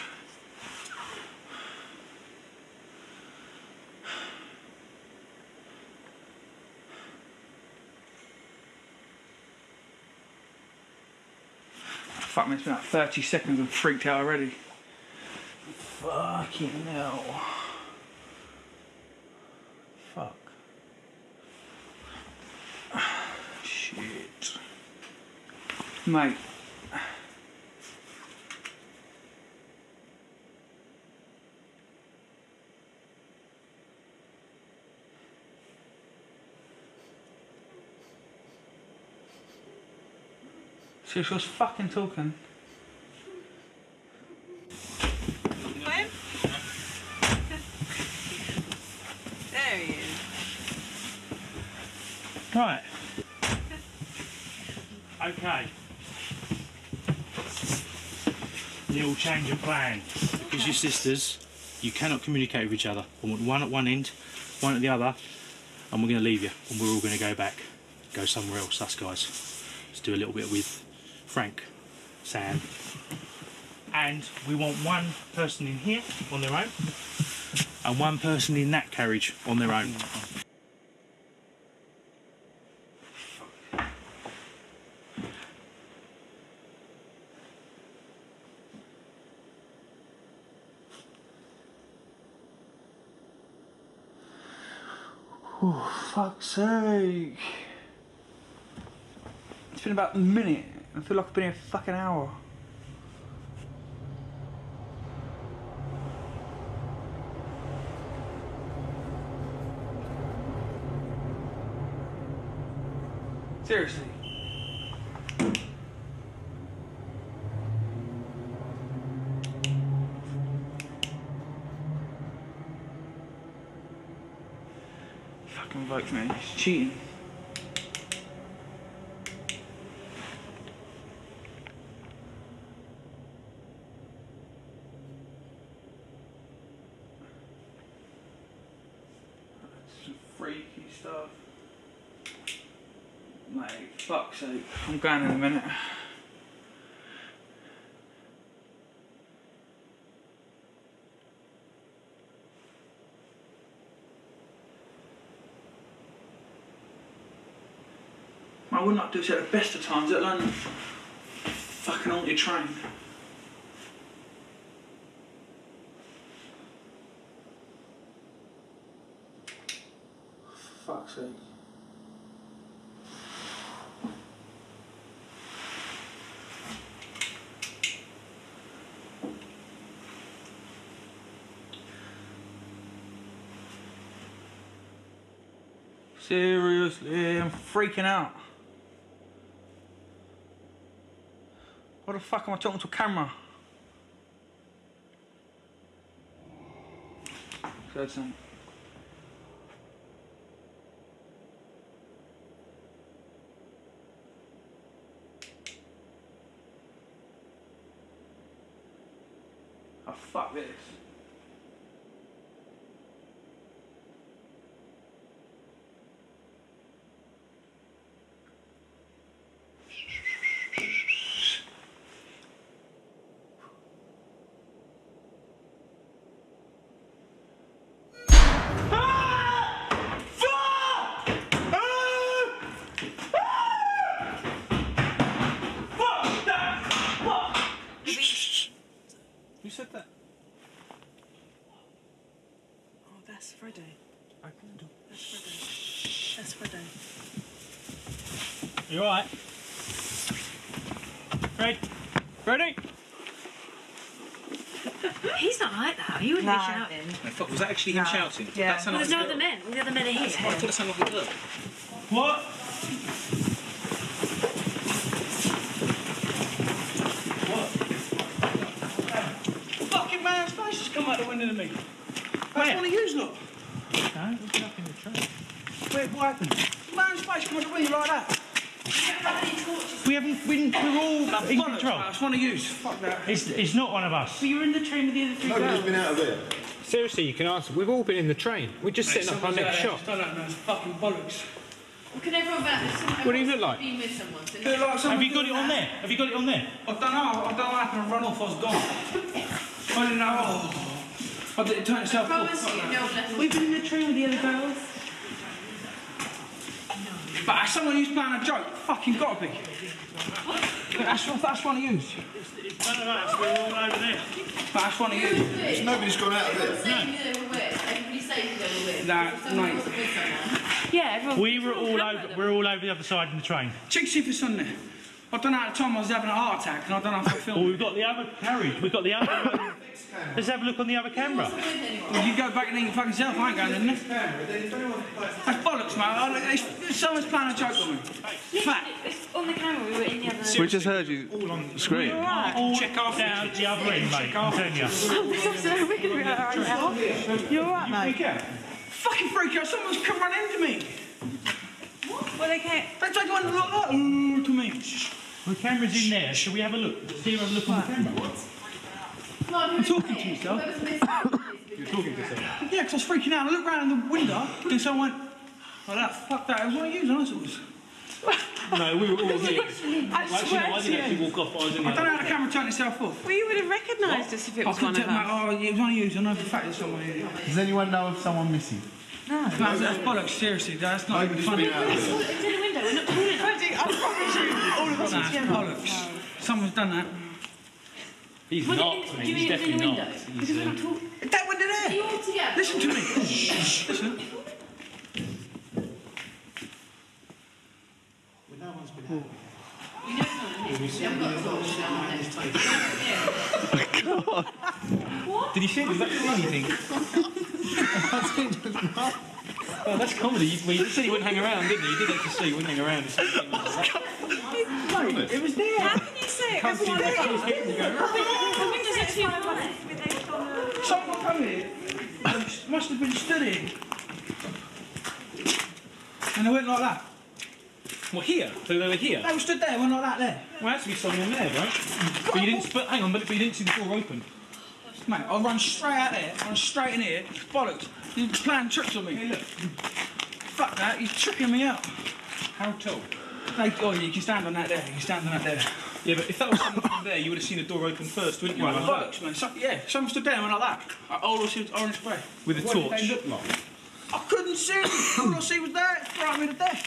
Fuck me, it's been like 30 seconds and freaked out already. Fucking hell. Fuck. Shit. Mate. She was fucking talking. There he is. Right. Okay. Little change of plan. Because you're sisters, you cannot communicate with each other. I want one at one end, one at the other, and we're going to leave you. And we're all going to go back, go somewhere else, us guys. Let's do a little bit with Frank, Sam, and we want one person in here on their own and one person in that carriage on their own. Oh, fuck's sake. It's been about a minute. I feel like I've been here a fucking hour. Seriously. Fucking vote, man. It's cheating. Some freaky stuff. Mate, fuck's sake. I'm going in a minute. I would not do this at the best of times, let alone fucking haunted train. Fuck's sake. Seriously, I'm freaking out. What the fuck am I talking to a camera? Said something. Oh, fuck this. Who said that? Oh, that's Freddie. Open the door. That's Freddie. That's Freddie. You alright? Fred? Freddie? He's not like that. He wouldn't be shouting. No, fuck, was that actually him shouting? Yeah. That sounded There's like no other men. All the other men are here. I thought it sounded like a girl. What? Fucking man's face has come out the window to me. That's one of yous, look. No, we've been up in the train. Wait, what happened? Man's face come out the window like that. We haven't been, we're all in control. That's one of yous. Fuck that. It's not one of us. But you were in the train with the other three girls. been out of there. Seriously, you can answer. We've all been in the train. We're just sitting up our next shop. I don't know, it's fucking bollocks. Well, can everyone What do you look like? be with someone? So Look like Have you got it on there? Have you got it on there? I don't know. I don't know what happened. I run off. I was gone. I didn't know. Oh. I didn't turn itself off. We've been in the train with the other girls. But someone who's playing a joke, fucking gotta be. That's one of yous. It's none of us. We're all over there. But that's one of yous. Nobody's gone out of there. Everybody saying they were with. Nah, mate. Yeah, everyone. We're all over the other side of the train. Check see if it's on there. I don't know at the time I was having a heart attack and I don't know if I filmed. Well, we've got the other carriage. We've got the other. Let's have a look on the other camera. Well, you go back and eat your fucking self. I ain't going in there. That's bollocks, mate. Someone's playing a joke on me. Fact. It's on the camera. We were in the other. We just heard you scream. All check off down the other end, mate. I'm telling you. You're alright, mate. Fucking freak out. Someone's come run into me. Well, they can't. They tried to run like that. Ooh, to me. The camera's in there. Shall we have a look? See have a look on the camera. I'm talking to yourself. You're talking to yourself. Yeah, because I was freaking out. I looked round in the window and someone went, oh, that, fuck that. It was one of you, honest it was. No, we were all here. Actually, no, I didn't actually walk off. I was in the I don't know how the camera turned itself off. Well, you would have recognised us if it was one of us. Oh, it was one of you. I know for a fact it's someone here. Does anyone know of someone missing? No. That's bollocks, seriously. That's not even funny. It's in the window. We're not calling it. I promise you, all of us That's bollocks. Someone's done that. He's not. He's definitely not. That window there. Are you all together? Listen to me. Listen. No one's been out. Did he see? Was that anything? Oh, that's comedy. You said he wouldn't hang around, didn't you? You did actually say he wouldn't hang around. It was there. How can you say it? Everyone The windows are too high. Someone come here. Must have been stood here. And they went like that. What, here? So they were here? They were stood there, went like that there. Well, has to be someone there, right? But you didn't. But hang on, but you didn't see the door open. Mate, I run straight out there, I run straight in here. Bollocks. You're playing tricks on me. Hey, look. Fuck that, you're tricking me out. How tall? Oh, you can stand on that there, you can stand on that there. Yeah, but if that was someone from there, you would have seen the door open first, wouldn't you? Right, bollocks, man. Yeah, someone stood there and went like that. All I see was orange spray. With a What torch. did they look like? I couldn't see. All I see was that. It frightened me to death.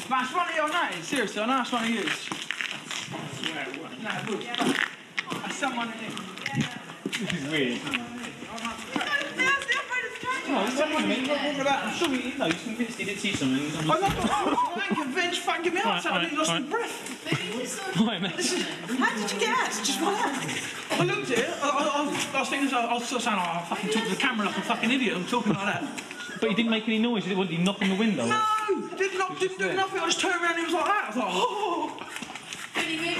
Man, it's one of you, I know. Seriously, I know it's one of you. Nah, good. That's someone in here. This is weird. Oh, it's someone in here. What about? I'm sure you know, you're convinced he did see something. I'm not convinced. Fucking get me out. I think lost my breath. Right, mate. Listen, how did you get out? Just one out. I looked at it. I was thinking, I was sort of saying, I fucking talk to the camera like a fucking idiot. I'm talking like that. But he didn't make any noise. Did he knock on the window? No, didn't do nothing. I just turned around and he was like that. I was like, oh. You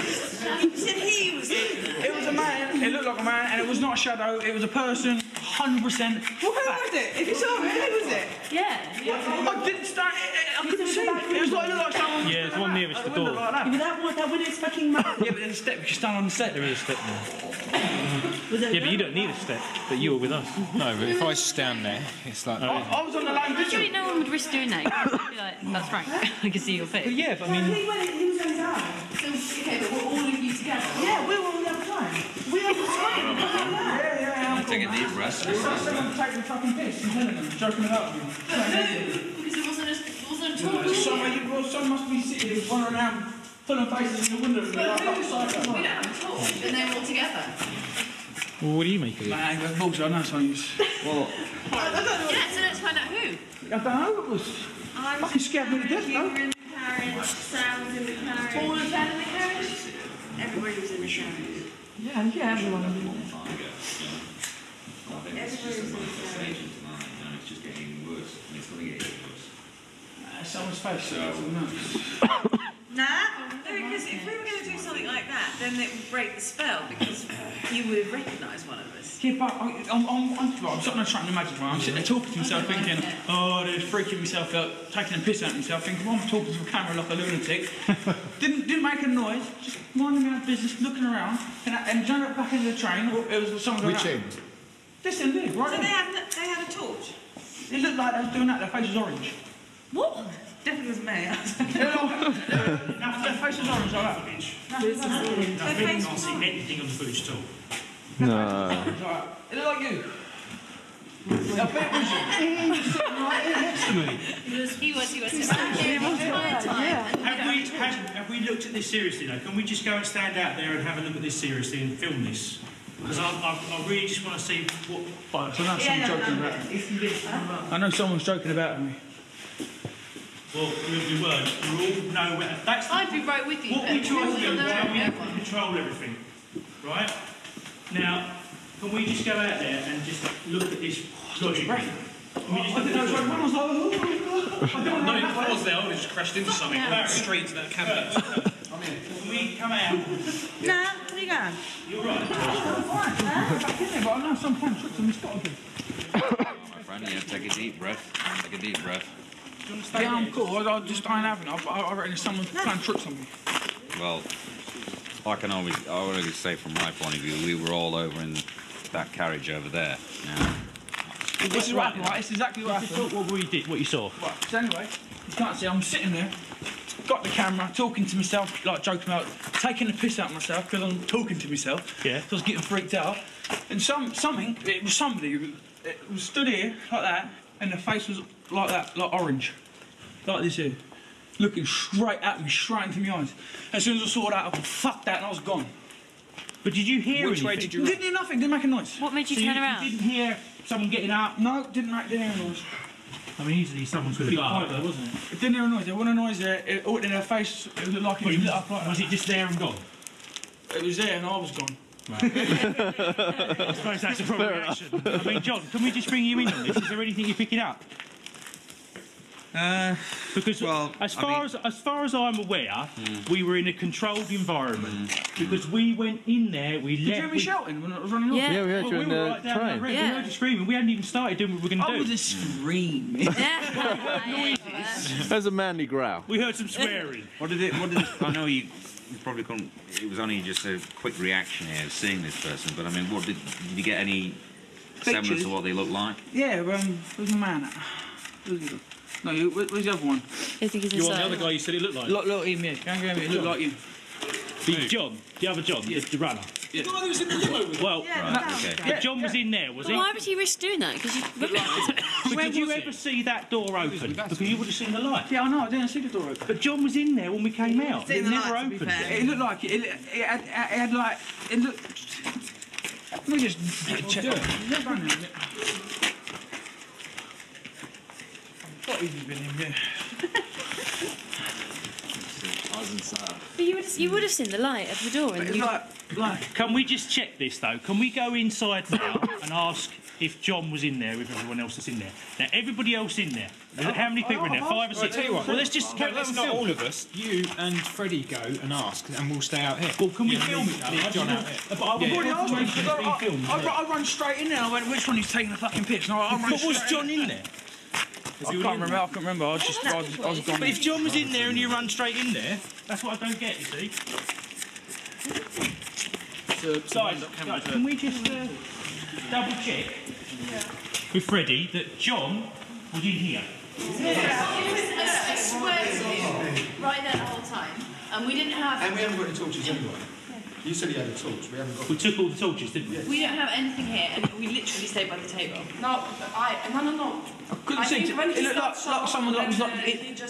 said he was there. It was a man. It looked like a man, and it was not a shadow. It was a person. 100%. Well, who was it? If you saw it, who was it? Yeah. I didn't stand. I couldn't see. It was like, it looked like someone. Yeah, it's one nearest the door. Like that. Yeah, but that window's fucking mad. Yeah, but there's a step. You can stand on the step. There is a step there. Yeah, but you don't need a step. But you were with us. No, but if I stand there, it's like... I was on the line with Surely no one would risk doing that. You'd be like, that's Frank. I can see your face. But yeah, but I mean... He was on his own. So, okay, but we're all of you together? Yeah, we were on the other side. We were on the side. I'm taking a deep breath. It's like someone taking fucking piss and telling them, joking about me. Because it wasn't a talk. Someone must be sitting there running around, pulling faces in the window. We don't have a talk, and they were all together. Well, what do you make of it? Man, that's bullshit. I know something. Well, Yeah, so let's find out who. I don't know who it was. Fucking scared me to death, though. In the carriage, Sam was in the carriage. All of them in the carriage? Everybody was in the carriage. Yeah, everyone was in the carriage. it's just getting worse. It's going to get even worse. Someone's face. Nah, because if we were going to do something like that, then it would break the spell because you would have recognised one of us. Yeah, but I'm sort of trying to imagine, right? I'm sitting there talking to myself thinking, oh, they're freaking myself out, taking a piss out of myself, thinking, well, I'm talking to a camera like a lunatic. didn't make a noise, just minding my own business, looking around, and jumped back into the train, or it was someone going Which out. end? This end here, right So there. they had a torch? It looked like they was doing that, their face was orange. What? Definitely was me. Their face was orange like that. Their face Can't see anything on the footage at all. No. It looked like you. I bet it was you. He was sitting right here next to me. He was. Have we looked at this seriously though? Can we just go and stand out there and have a look at this seriously and film this? Because I really just want to see what... So now someone's joking about me. I know someone's joking about me. Well, we weren't. We all know where... I'd be right with you. What we try to do is how we control everything, right? Now, can we just go out there and just look at this logically? Can we just look at this logically? No, if I was there, I would have just crashed into something. Straight to that cabinet. Can we come out? Nah, where you going? You're right. Back in there, but I know some kind of tricks on this bottle. My friend, yeah, take a deep breath. Take a deep breath. Yeah, I'm cool. I ain't having it. I reckon someone's playing tricks on me. Well, I already say from my point of view, we were all over in that carriage over there. Yeah. This is what happened, right? It's exactly what happened. What you saw? Right, so anyway, you can't see, I'm sitting there, got the camera, talking to myself, like joking about, taking the piss out of myself because I'm talking to myself. Yeah. So I was getting freaked out. And it was somebody, it was stood here, like that, and the face was like that, like orange. Like this here. Looking straight at me, straight into my eyes. As soon as I saw that, I thought, fuck that, and I was gone. But did you hear Which anything? way did you... Didn't hear nothing, didn't make a noise. What made you turn around? You didn't hear someone getting out? No, didn't hear a noise. I mean, easily someone's going to be quiet though, wasn't it? It didn't hear a noise, there wasn't a noise there. It in their face, it looked like it was lit up like that. Was it just there and gone? It was there and I was gone. Right. I suppose that's a proper reaction. I mean, John, can we just bring you in on this? Is there anything you're picking up? Because as far as I'm aware, we were in a controlled environment because we went in there. We Did you hear me shouting when I was running off? Yeah, we heard you we in were the right down train. the road. We heard you screaming. We hadn't even started doing what we were going to do. I was just screaming. There's a manly growl. We heard some swearing. What did it? I know you probably couldn't. It was only just a quick reaction here of seeing this person, but I mean, did you get any semblance of what they look like? Yeah, where's my man? No, where's the other one? I think he's You want the other guy you said he looked like? Look him, yeah. Go and get him. He looked like you. John, the other John, the runner. Yeah. The guy who was in the limo with Well, but John was in there, was he? Why would he risk doing that? Because Did you ever see that door open? Because you would have seen the light. Yeah, I know. I didn't see the door open. But John was in there when we came out. It never opened. It looked like it. It had like. It looked. Let me just check. I thought he'd been in there. but you would have seen the light of the door. And you... Can we just check this though? Can we go inside now and ask if John was in there with everyone else that's in there? Now everybody else in there. How many people are in there? 5 or 6? Tell you what, well, let's just let's not all of us. You and Freddie go and ask, and we'll stay out here. Well, can we film it? Leave John out here. But I've already asked him. I run straight in there. I went, which one is taking the fucking piss? No, But was John in there? I can't remember. I was gone. But if John was in there and you run straight in there, that's what I don't get, you see. Guys, can we just double check with Freddie that John was in here? I swear to you, right there the whole time. And we didn't have... And we haven't got any torches anyway. You said he had a torch, we haven't got... We took all the torches, didn't we? We don't have anything here, and we literally stayed by the table. No. I couldn't see it. It looked like someone that was like.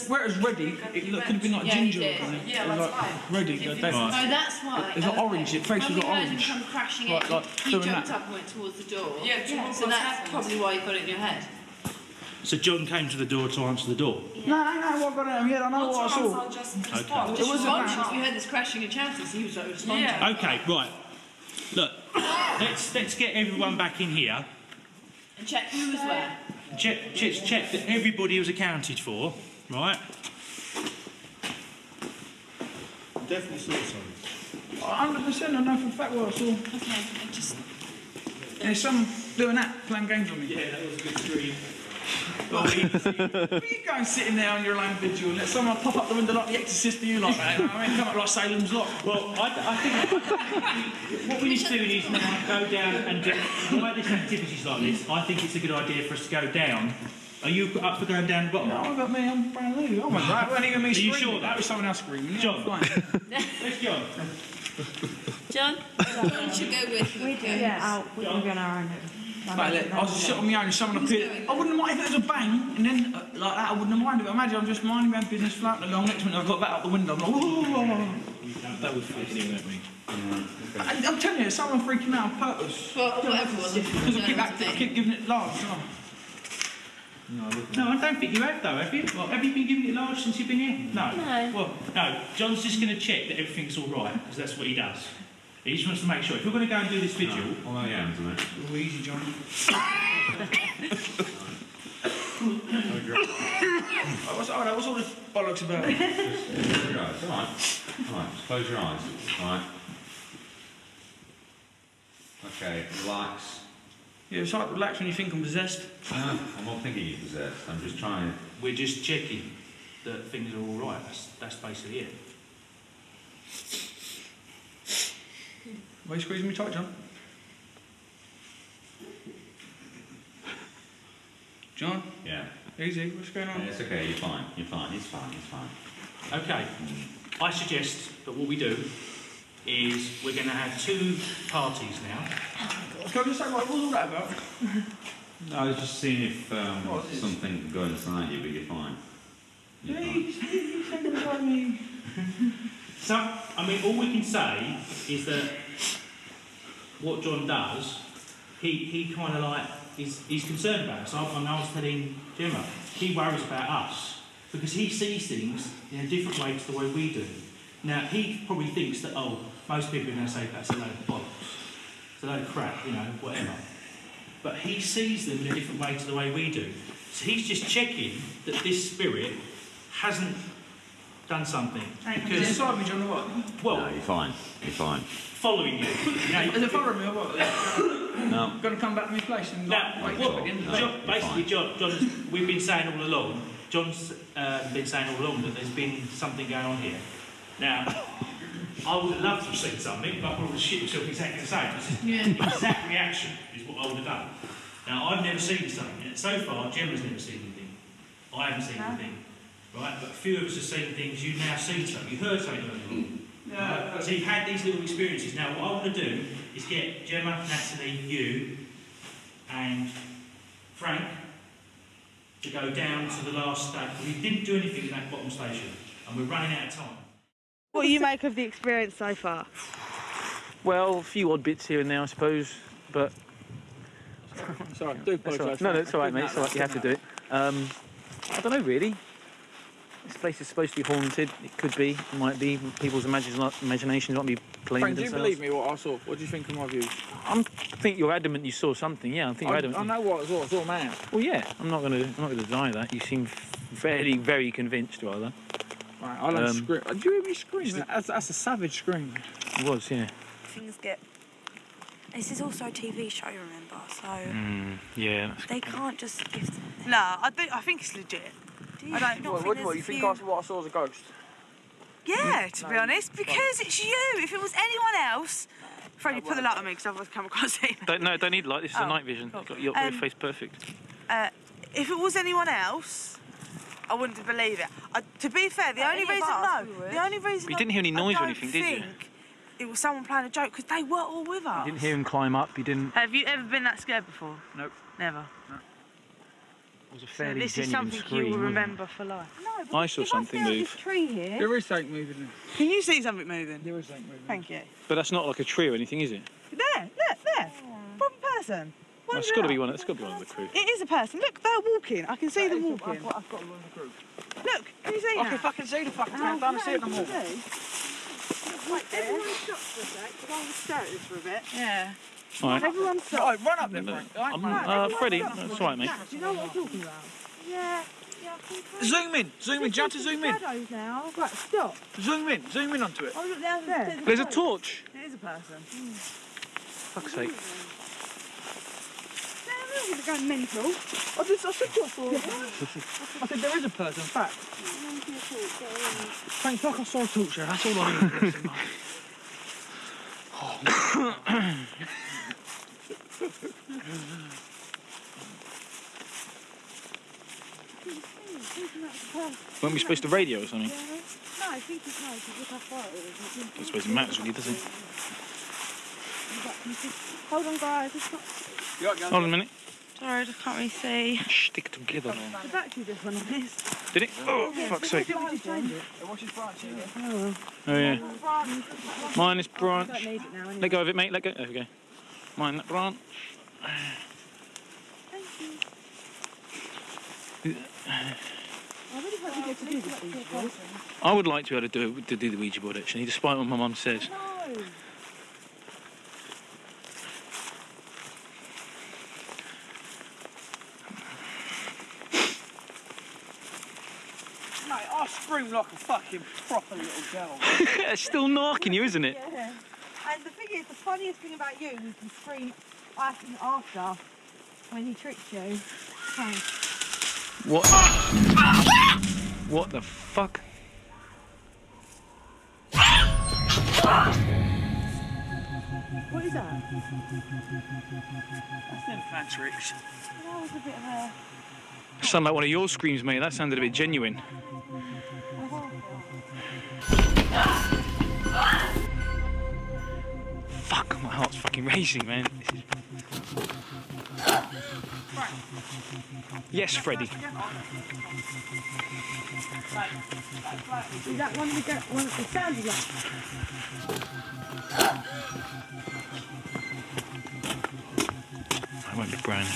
Where it was ready, it could have been like ginger. Yeah, it was like ready. No, that's why. It was like orange. It face was like orange. When we heard him come crashing in, Like he doing jumped that. up and went towards the door. Yeah, so that's probably why you got it in your head. So John came to the door to answer the door? No, what got out of here? I know what I saw. It wasn't that. We heard this crashing and shouting, so he was like responding. Yeah. Okay, right. Look, let's get everyone back in here. And check who was where. Check that everybody was accounted for, right? Definitely saw something. 100%. I know for a fact what I saw. Okay, just. There's someone doing that, playing games with me. Yeah, that was a good scream. You go and sitting there on your own vigil and let someone pop up the window like the Exorcist, do you like that? I mean, come up like Salem's Lot. Well, I think what we need to do is now go down and do like this activities like this. I think it's a good idea for us to go down. Are you up for going down the bottom? No, what about me? I'm brand new. Oh my God, it wasn't even me screaming. Are you sure that was someone else screaming? John. Where's John? John should go with you. We can get out. We can go on our own. I was just sitting on my own and someone appeared. I wouldn't mind if it was a bang, and then like that I wouldn't have minded. But imagine I'm just minding my own business, floating along. Next minute I've got that out the window. I'm like, whoa. That would freak me out, me. I'm telling you, someone freaking out on purpose. Well, whatever was it? Because I keep giving it large. No, I don't think you have though, have you? Well, have you been giving it large since you've been here? No. Well, no. John's just going to check that everything's all right, because that's what he does. He just wants to make sure. If you're going to go and do this vigil... Oh, yeah, isn't it? Oh, easy, John. What's all this bollocks about? Close your eyes, all right. All right, just close your eyes. All right. Okay, relax. Yeah, it's like relax when you think I'm possessed. I'm not thinking you're possessed. I'm just trying to... We're just checking that things are all right. That's basically it. Why are you squeezing me tight, John? John? Yeah. Easy, what's going on? Yeah, it's okay, you're fine. You're fine. It's fine. It's fine. Okay. I suggest that what we do is we're going to have 2 parties now. Can I just say, what was all that about? No, I was just seeing if something could go inside you, but you're fine. You're fine. He's thinking about me. So, I mean, all we can say is that what John does, he kind of like, he's concerned about us. I was telling Gemma, he worries about us because he sees things in a different way to the way we do. Now, he probably thinks that, oh, most people are going to say that's a load of bollocks. It's a load of crap, you know, whatever. But he sees them in a different way to the way we do. So he's just checking that this spirit hasn't done something. Is it inside me, John, or what? Well, No, you're fine. You're fine. Following you. Is it following me or what? No. Going to come back to my place and wake up again? Basically, John's, we've been saying all along, John's been saying all along that there's been something going on here. Now, I would have loved to have seen something, but I would have shit myself exactly the same. It's the exact reaction is what I would have done. Now, I've never seen something. So far, Gemma's never seen anything. I haven't seen anything. Right? But a few of us have seen things. You've now seen something. You heard something earlier on. Yeah. So you've had these little experiences. Now, what I want to do is get Gemma, Natalie, you, and Frank to go down to the last stage. We didn't do anything in that bottom station, and we're running out of time. What do you make of the experience so far? Well, a few odd bits here and there, I suppose, but... Sorry, I do apologise. No, it's all right, mate. It's all right. You have to do it. I don't know, really. This place is supposed to be haunted. It could be. It might be. People's imaginations might be playing Frank, with do you themselves. believe me what I saw? What do you think of my views? I think you're adamant you saw something. Yeah, I think you're adamant. I know what I saw. I saw a man. Well, yeah. I'm not going to deny that. You seem very convinced, rather. Right, I don't scream. Did you hear me scream? That's a savage scream. It was, yeah. Things get... This is also a TV show, remember, so... Yeah. They can't just give... No, I think it's legit. I don't What you think what I saw was a ghost? Yeah, to be honest, because it's you. If it was anyone else... Freddie, put the light on me because otherwise I can't see me. Don't need light. This is a night vision. Cool. Got your face perfect. If it was anyone else, I wouldn't believe it. To be fair, the only reason But you didn't hear any noise or anything, did you? It was someone playing a joke because they were all with us. You didn't hear him climb up. You didn't. Have you ever been that scared before? Nope. Never. No. It was a fairly this is genuine something scream, you will wasn't it? remember for life. No, I saw something move. Tree here. There is something moving. Can you see something moving? There is something moving. Thank you. But that's not like a tree or anything, is it? There, look, there. Proper person. Well, it's got to be one. It's got to be one of the crew. It is a person. Look, they're walking. I can see them walking. I've got one of the crew. Look, can you see that? I can fucking see the fucking thing. I'm down to see it no more. Like, everyone stopped for a sec, because I was staring for a bit. Yeah. All right. Everyone stopped. Right, run up there, Frank. Freddie, that's all right, mate. Do you know what I'm talking about? Yeah. Zoom in. Do you have to zoom in? Shadows now. Right, stop. Zoom in onto it. Oh, look, there. There's a torch. It is a person. Fuck's sake. They're going mental. I said to her, I said there is a person, in fact. Frank, fuck, I saw a torch there. That's all I need. Weren't we supposed to radio or something? No, I think it's nice. Look how far it is. I suppose it matters really, doesn't it? Hold on, guys. Hold on a minute. Sorry, I can't really see. Stick together. The battery just went on this. Did it? Oh, fuck's sake. What's his branch? Oh, yeah. Mine is branch. Don't need it now, anyway. Let go of it, mate. Let go. There we go. Mine, that branch. Thank you. I really hope you get to do this Ouija board. I would like to be able to do the Ouija board, actually, despite what my mum says. No. Mate, I scream like a fucking proper little girl. It's still knocking you, isn't it? Yeah. And the thing is, the funniest thing about you was the scream after when he tricked you. Thanks. What? What the fuck? What is that? That's them fancy ricks. That was a bit of a... Sounded like one of your screams, mate. That sounded a bit genuine. Fuck, my heart's fucking racing, man. Yes, Freddie. Is that one that sounded like? I won't be brown.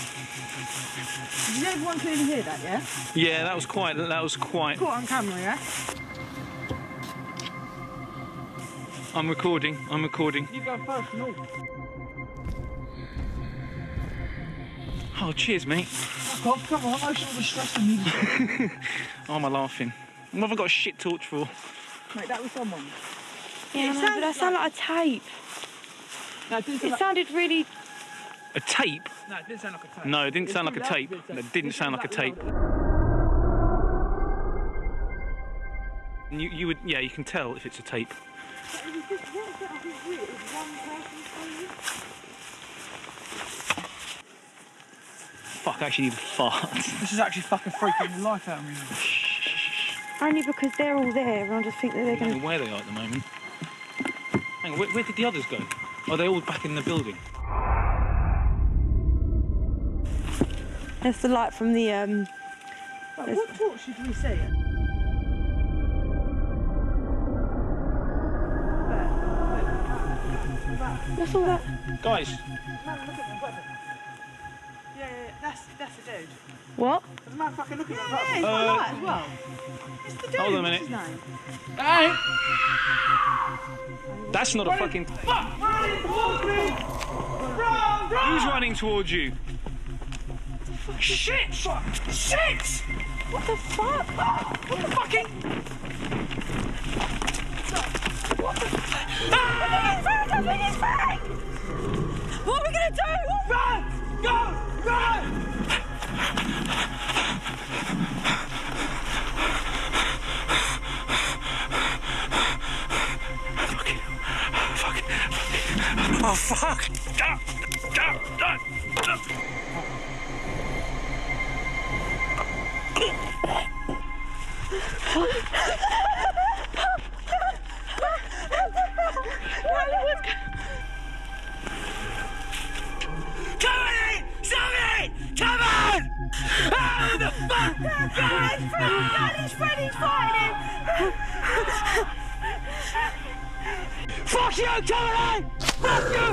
Did everyone clearly hear that, yeah? Yeah, that was quite. Caught on camera, yeah? I'm recording. You go first, no. Oh, cheers, mate. mask off. Come on, I should all the stress on you. Oh, am I laughing? What have I got a shit torch for? Mate, that was someone. Yeah, no, but that sounded like a tape. No, it sounded really... A tape? No, it didn't sound like a tape. No, it didn't sound like a tape. It didn't sound like a tape. You would, yeah, you can tell if it's a tape. Fuck, I actually need a fart. This is actually fucking freaking the life out of me. Only because they're all there and I just think that they're I don't know where they are at the moment. Hang on, where did the others go? Are they all back in the building? That's the light from the what torch did we see? What's all that? Guys. Yeah, that's a dude. What? There's a man fucking looking at yeah, it's got a light as well. It's the dude. Hold on a minute. What's his name? Hey! That's not a fucking... Fuck! Running towards me! Run! Who's running towards you? Shit! Shit! What the fuck? What the fucking... What the fuck? What are we gonna do? Run! Go! Run! Oh, fuck! How the fuck? Freddy's fighting him! Fuck you, Tony! Fuck you!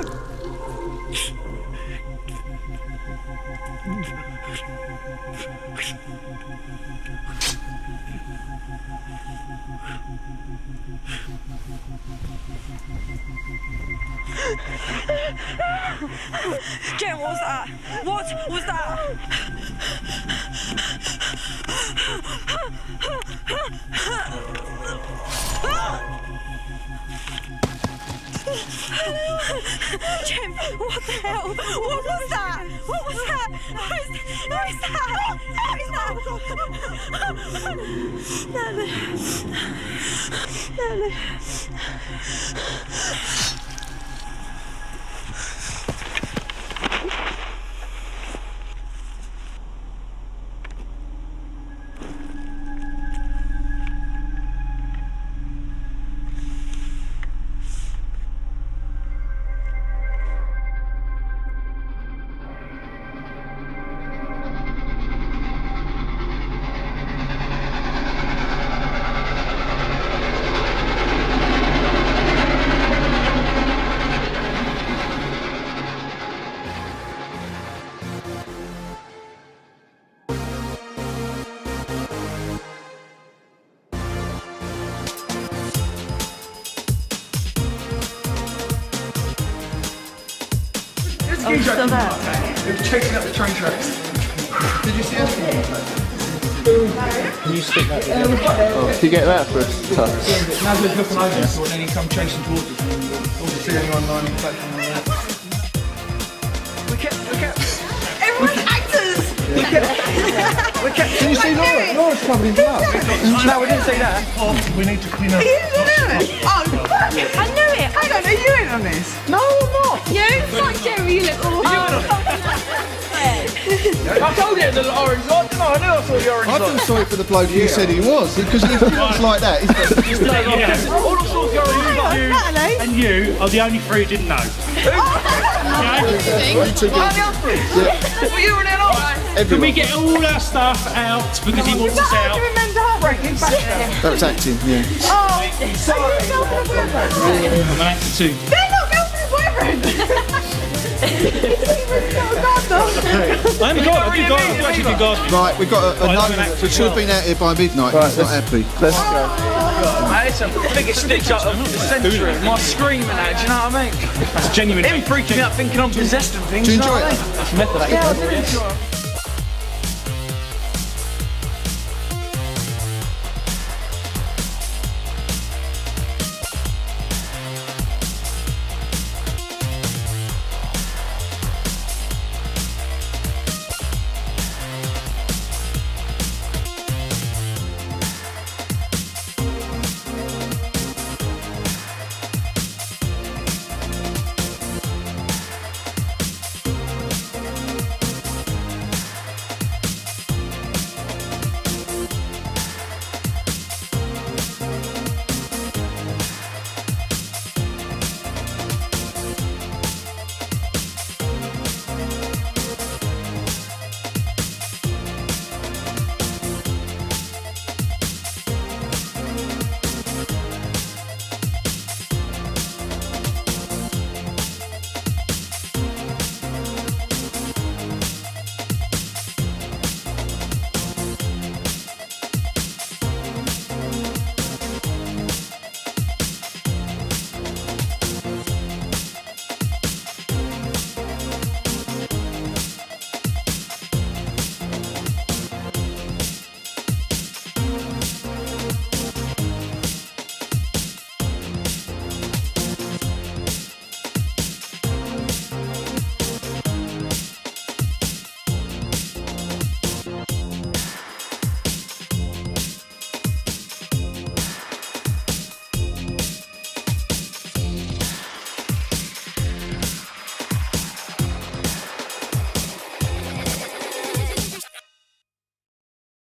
Jen, what was that? What was that? Jen, what the hell? What was that? What was that? Who is that? Nelly. Still there. They were chasing up the train tracks. Did you see us? Can you stick that together? Oh, did you get that for us? Nazla's looking over us and then he come chasing towards us. All to see anyone lying on the platform like that. We kept... Everyone's actors! We kept... Can you see Laura? Laura's covered in blood. No, we didn't see that. We need to clean up. Oh, fuck! I knew it! Hang on, are you in on this? No, I'm not. You? Fuck Jerry, you look awful. I told you the orange light, didn't I? I knew I saw the orange I light. feel sorry for the bloke who said he was, because if he looks like that, he's All I saw was the orange light. And you are the only three who didn't know. Well, you were in on. Can we get all our stuff out because he wants us out? That was acting, yeah. Oh, sorry. I'm an actor too. They're not girlfriend boyfriend! I haven't got it. I actually did gardening. Right, we've got a note. We should have been out here by midnight. Right, he's not happy. Let's go. Mate, it's the biggest stitch up of the century. My screaming at, do you know what I mean? That's genuine. Him freaking me out thinking I'm possessed and things. Do you enjoy it? That's method. Yeah, I do.